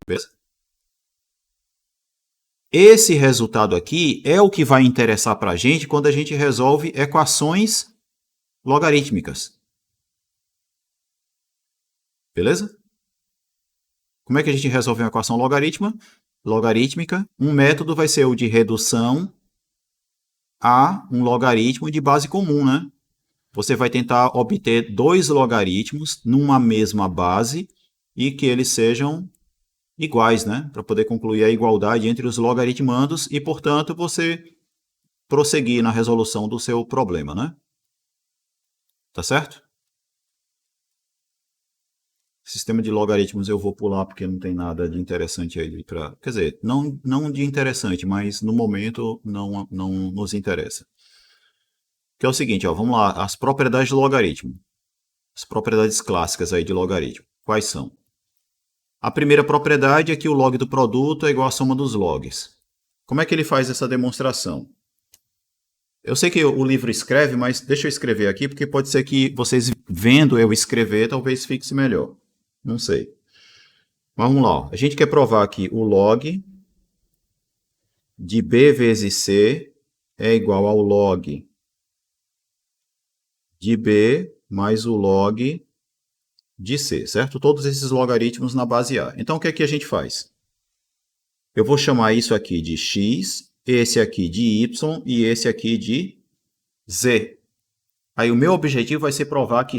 Beleza? Esse resultado aqui é o que vai interessar para a gente quando a gente resolve equações logarítmicas. Beleza? Como é que a gente resolve uma equação logarítmica? Um método vai ser o de redução a um logaritmo de base comum, né? Você vai tentar obter dois logaritmos numa mesma base e que eles sejam iguais, né? Para poder concluir a igualdade entre os logaritmandos e, portanto, você prosseguir na resolução do seu problema, né? Tá certo? Sistema de logaritmos eu vou pular porque não tem nada de interessante aí para... Quer dizer, não de interessante, mas no momento não nos interessa. Que é o seguinte, ó, vamos lá, as propriedades do logaritmo. As propriedades clássicas aí de logaritmo. Quais são? A primeira propriedade é que o log do produto é igual à soma dos logs. Como é que ele faz essa demonstração? Eu sei que o livro escreve, mas deixa eu escrever aqui, porque pode ser que vocês vendo eu escrever, talvez fixe melhor. Não sei. Mas vamos lá. Ó. A gente quer provar que o log de B vezes C é igual ao log de B mais o log de C, certo? Todos esses logaritmos na base A. Então, o que é que a gente faz? Eu vou chamar isso aqui de x, esse aqui de y e esse aqui de z. Aí o meu objetivo vai ser provar que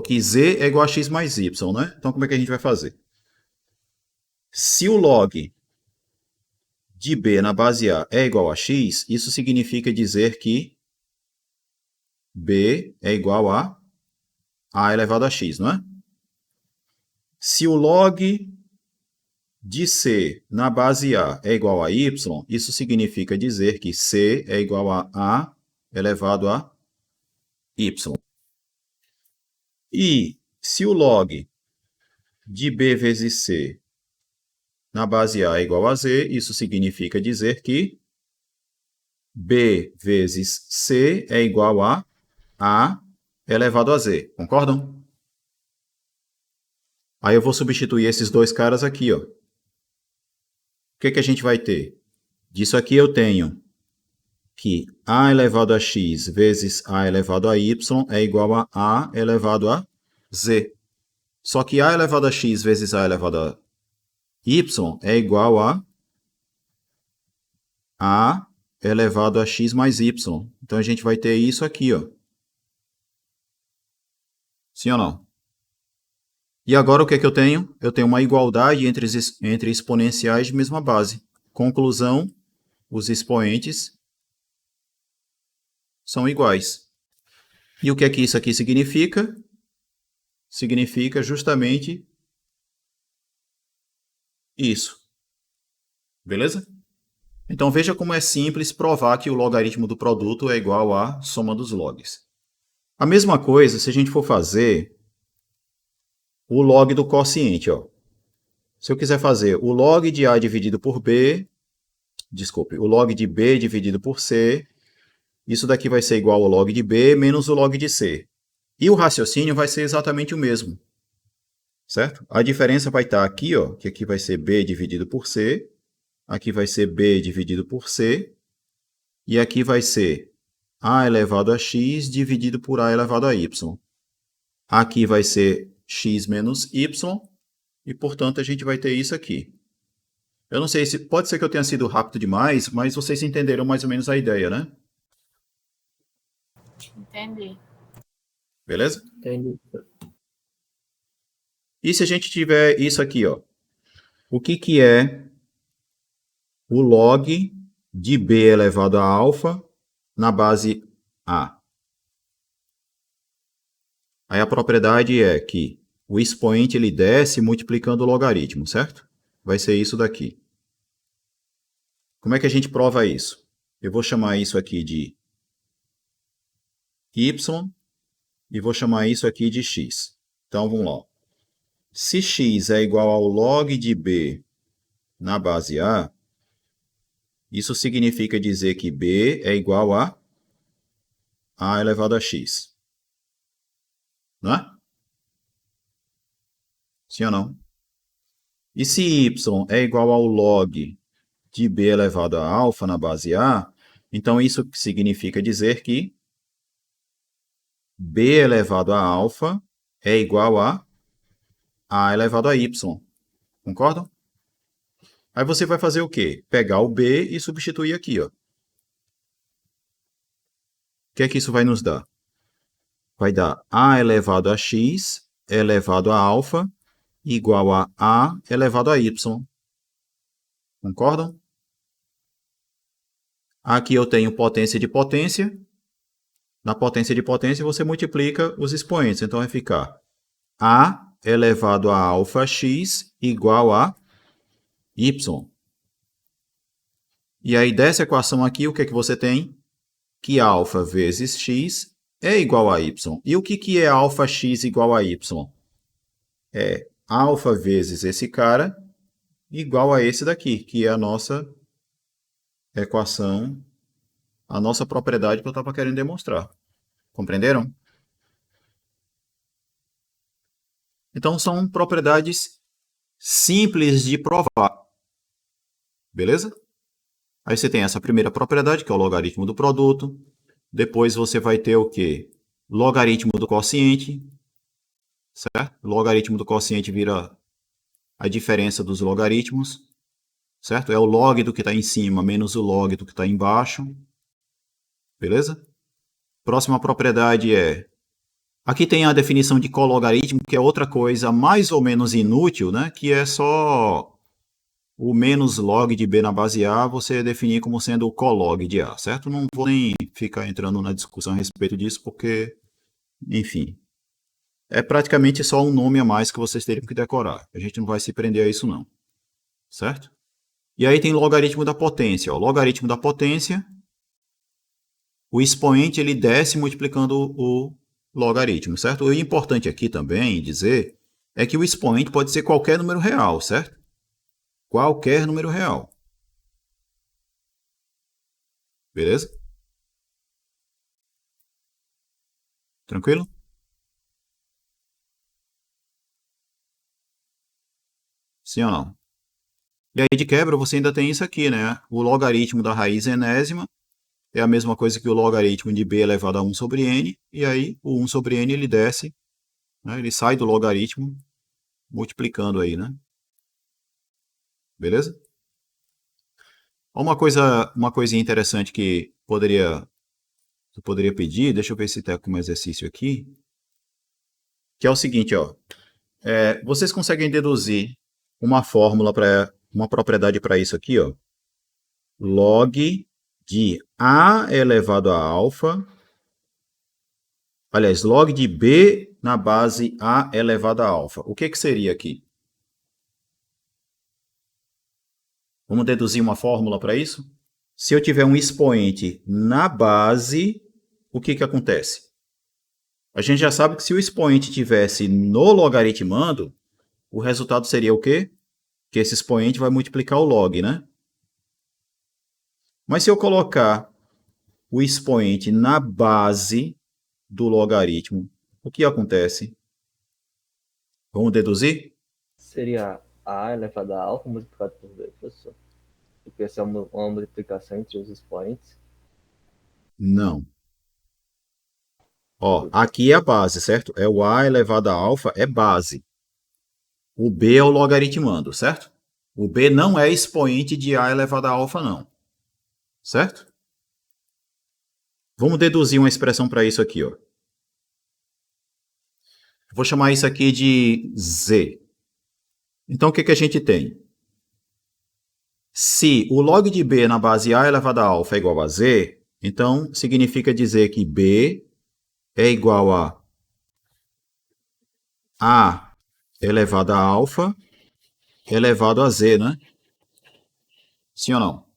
que z é igual a x mais y, né? Então, como é que a gente vai fazer? Se o log de B na base A é igual a x, isso significa dizer que B é igual a elevado a x, não é? Se o log de C na base A é igual a y, isso significa dizer que C é igual a elevado a y. E se o log de B vezes C na base A é igual a z, isso significa dizer que B vezes C é igual a elevado a z. Concordam? Aí eu vou substituir esses dois caras aqui, ó. O que que a gente vai ter? Disso aqui eu tenho que a elevado a x vezes a elevado a y é igual a elevado a z. Só que a elevado a x vezes a elevado a y é igual a elevado a x mais y. Então a gente vai ter isso aqui, ó. Sim ou não? E agora o que é que eu tenho? Eu tenho uma igualdade entre exponenciais de mesma base. Conclusão, os expoentes são iguais. E o que é que isso aqui significa? Significa justamente isso. Beleza? Então veja como é simples provar que o logaritmo do produto é igual à soma dos logs. A mesma coisa se a gente for fazer o log do quociente, ó. Se eu quiser fazer o log de A dividido por B, o log de B dividido por C, isso daqui vai ser igual ao log de B menos o log de C. E o raciocínio vai ser exatamente o mesmo, certo? A diferença vai estar aqui, ó, que aqui vai ser B dividido por C, aqui vai ser B dividido por C, e aqui vai ser A elevado a x dividido por A elevado a y. Aqui vai ser x menos y, e, portanto, a gente vai ter isso aqui. Eu não sei se... Pode ser que eu tenha sido rápido demais, mas vocês entenderam mais ou menos a ideia, né? Entendi. Beleza? Entendi. E se a gente tiver isso aqui, ó? O que é o log de b elevado a alfa na base A? Aí a propriedade é que o expoente ele desce multiplicando o logaritmo, certo? Vai ser isso daqui. Como é que a gente prova isso? Eu vou chamar isso aqui de y e vou chamar isso aqui de x. Então, vamos lá. Se x é igual ao log de b na base A, isso significa dizer que B é igual a elevado a x. Não é? Sim ou não? E se y é igual ao log de b elevado a alfa na base A, então isso significa dizer que b elevado a alfa é igual a elevado a y. Concordam? Aí você vai fazer o quê? Pegar o b e substituir aqui, ó. O que é que isso vai nos dar? Vai dar a elevado a x elevado a alfa igual a elevado a y. Concordam? Aqui eu tenho potência de potência. Na potência de potência você multiplica os expoentes. Então vai ficar a elevado a alfa x igual a y. E aí dessa equação aqui, o que é que você tem? Que alfa vezes x é igual a y. E o que é alfa x igual a y? É alfa vezes esse cara igual a esse daqui, que é a nossa equação, a nossa propriedade que eu estava querendo demonstrar. Compreenderam? Então, são propriedades simples de provar. Beleza? Aí você tem essa primeira propriedade, que é o logaritmo do produto. Depois você vai ter o quê? Logaritmo do quociente. Certo? O logaritmo do quociente vira a diferença dos logaritmos. Certo? É o log do que está em cima menos o log do que está embaixo. Beleza? Próxima propriedade é... Aqui tem a definição de cologaritmo, que é outra coisa mais ou menos inútil, né? Que é só o menos log de B na base A, você definir como sendo o colog de A, certo? Não vou nem ficar entrando na discussão a respeito disso, porque, enfim, é praticamente só um nome a mais que vocês teriam que decorar. A gente não vai se prender a isso não, certo? E aí tem logaritmo da potência. Ó. Logaritmo da potência, o expoente ele desce multiplicando o logaritmo, certo? O importante aqui também dizer é que o expoente pode ser qualquer número real, certo? Qualquer número real. Beleza? Tranquilo? Sim ou não? E aí de quebra você ainda tem isso aqui, né? O logaritmo da raiz enésima é a mesma coisa que o logaritmo de b elevado a 1 sobre n, e aí o 1 sobre n ele desce, né? Ele sai do logaritmo multiplicando aí, né? Beleza? Uma coisinha interessante que eu poderia pedir, deixa eu ver se tem como exercício aqui, que é o seguinte, ó. Vocês conseguem deduzir uma fórmula para uma propriedade para isso aqui, ó. Log de a elevado a alfa, aliás, log de b na base a elevado a alfa. O que seria aqui? Vamos deduzir uma fórmula para isso? Se eu tiver um expoente na base, o que acontece? A gente já sabe que se o expoente tivesse no logaritmando, o resultado seria o quê? Que esse expoente vai multiplicar o log, né? Mas se eu colocar o expoente na base do logaritmo, o que acontece? Vamos deduzir? Seria a elevado a alfa multiplicado por b, professor. Porque essa é uma multiplicação entre os expoentes. Não. Ó, aqui é a base, certo? É o a elevado a alfa, é base. O b é o logaritmando, certo? O b não é expoente de a elevado a alfa, não. Certo? Vamos deduzir uma expressão para isso aqui, ó. Vou chamar isso aqui de z. Então, o que a gente tem? Se o log de b na base a elevado a alfa é igual a z, então significa dizer que b é igual a elevado a alfa elevado a z, né? Sim ou não?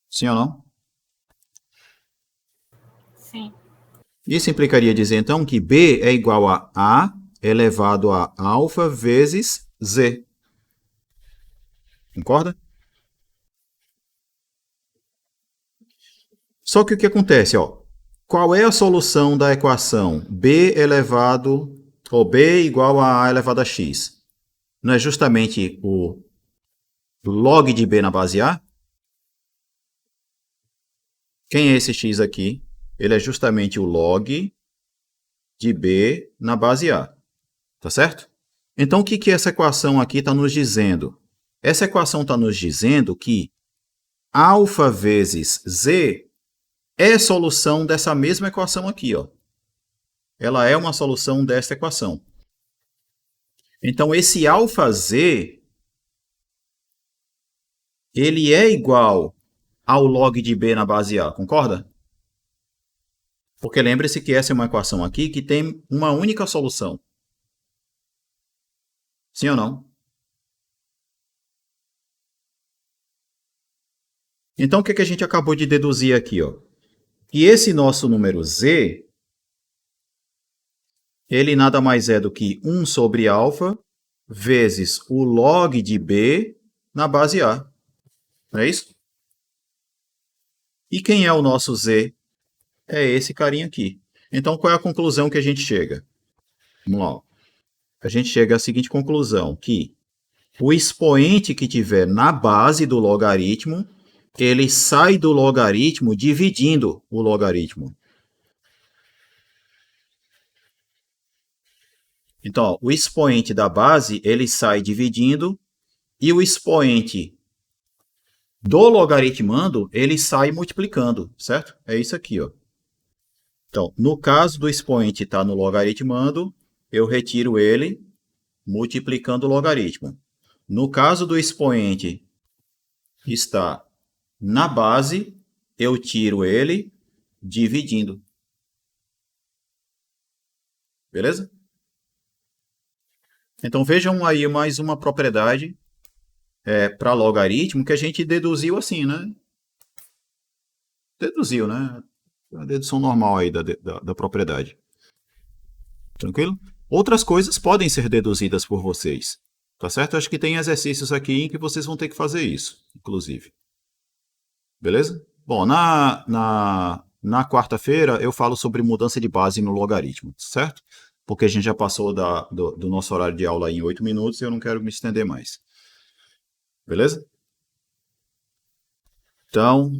Sim ou não? Sim. Isso implicaria dizer, então, que b é igual a elevado a alfa vezes z. Concorda? Só que o que acontece, ó? Qual é a solução da equação b elevado, ou b igual a elevado a x? Não é justamente o log de b na base a? Quem é esse x aqui? Ele é justamente o log de b na base a. Tá certo? Então, o que essa equação aqui está nos dizendo? Essa equação está nos dizendo que alfa vezes z é solução dessa mesma equação aqui, ó. Ela é uma solução desta equação. Então, esse αz, ele é igual ao log de b na base a, concorda? Porque lembre-se que essa é uma equação aqui que tem uma única solução. Sim ou não? Então, o que a gente acabou de deduzir aqui, ó? Que esse nosso número z, ele nada mais é do que 1 sobre alfa vezes o log de b na base a. Não é isso? E quem é o nosso z? É esse carinha aqui. Então, qual é a conclusão que a gente chega? Vamos lá. A gente chega à seguinte conclusão, que o expoente que tiver na base do logaritmo, ele sai do logaritmo dividindo o logaritmo. Então, ó, o expoente da base, ele sai dividindo, e o expoente do logaritmando, ele sai multiplicando, certo? É isso aqui, ó. Então, no caso do expoente estar no logaritmando, eu retiro ele multiplicando o logaritmo. No caso do expoente estar na base, eu tiro ele dividindo. Beleza? Então, vejam aí mais uma propriedade para logaritmo que a gente deduziu assim, né? Deduziu, né? A dedução normal aí da propriedade. Tranquilo? Outras coisas podem ser deduzidas por vocês. Tá certo? Acho que tem exercícios aqui em que vocês vão ter que fazer isso, inclusive. Beleza? Bom, na quarta-feira eu falo sobre mudança de base no logaritmo, certo? Porque a gente já passou do nosso horário de aula em 8 minutos e eu não quero me estender mais. Beleza? Então,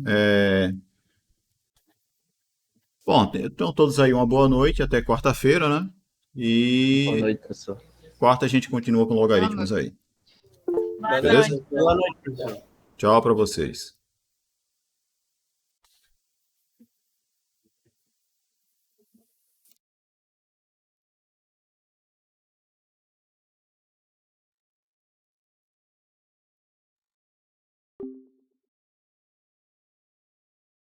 bom, então todos aí uma boa noite, até quarta-feira, né? E Boa noite, professor. quarta a gente continua com logaritmos aí. Boa Beleza? noite. Boa noite, professor. Tchau para vocês.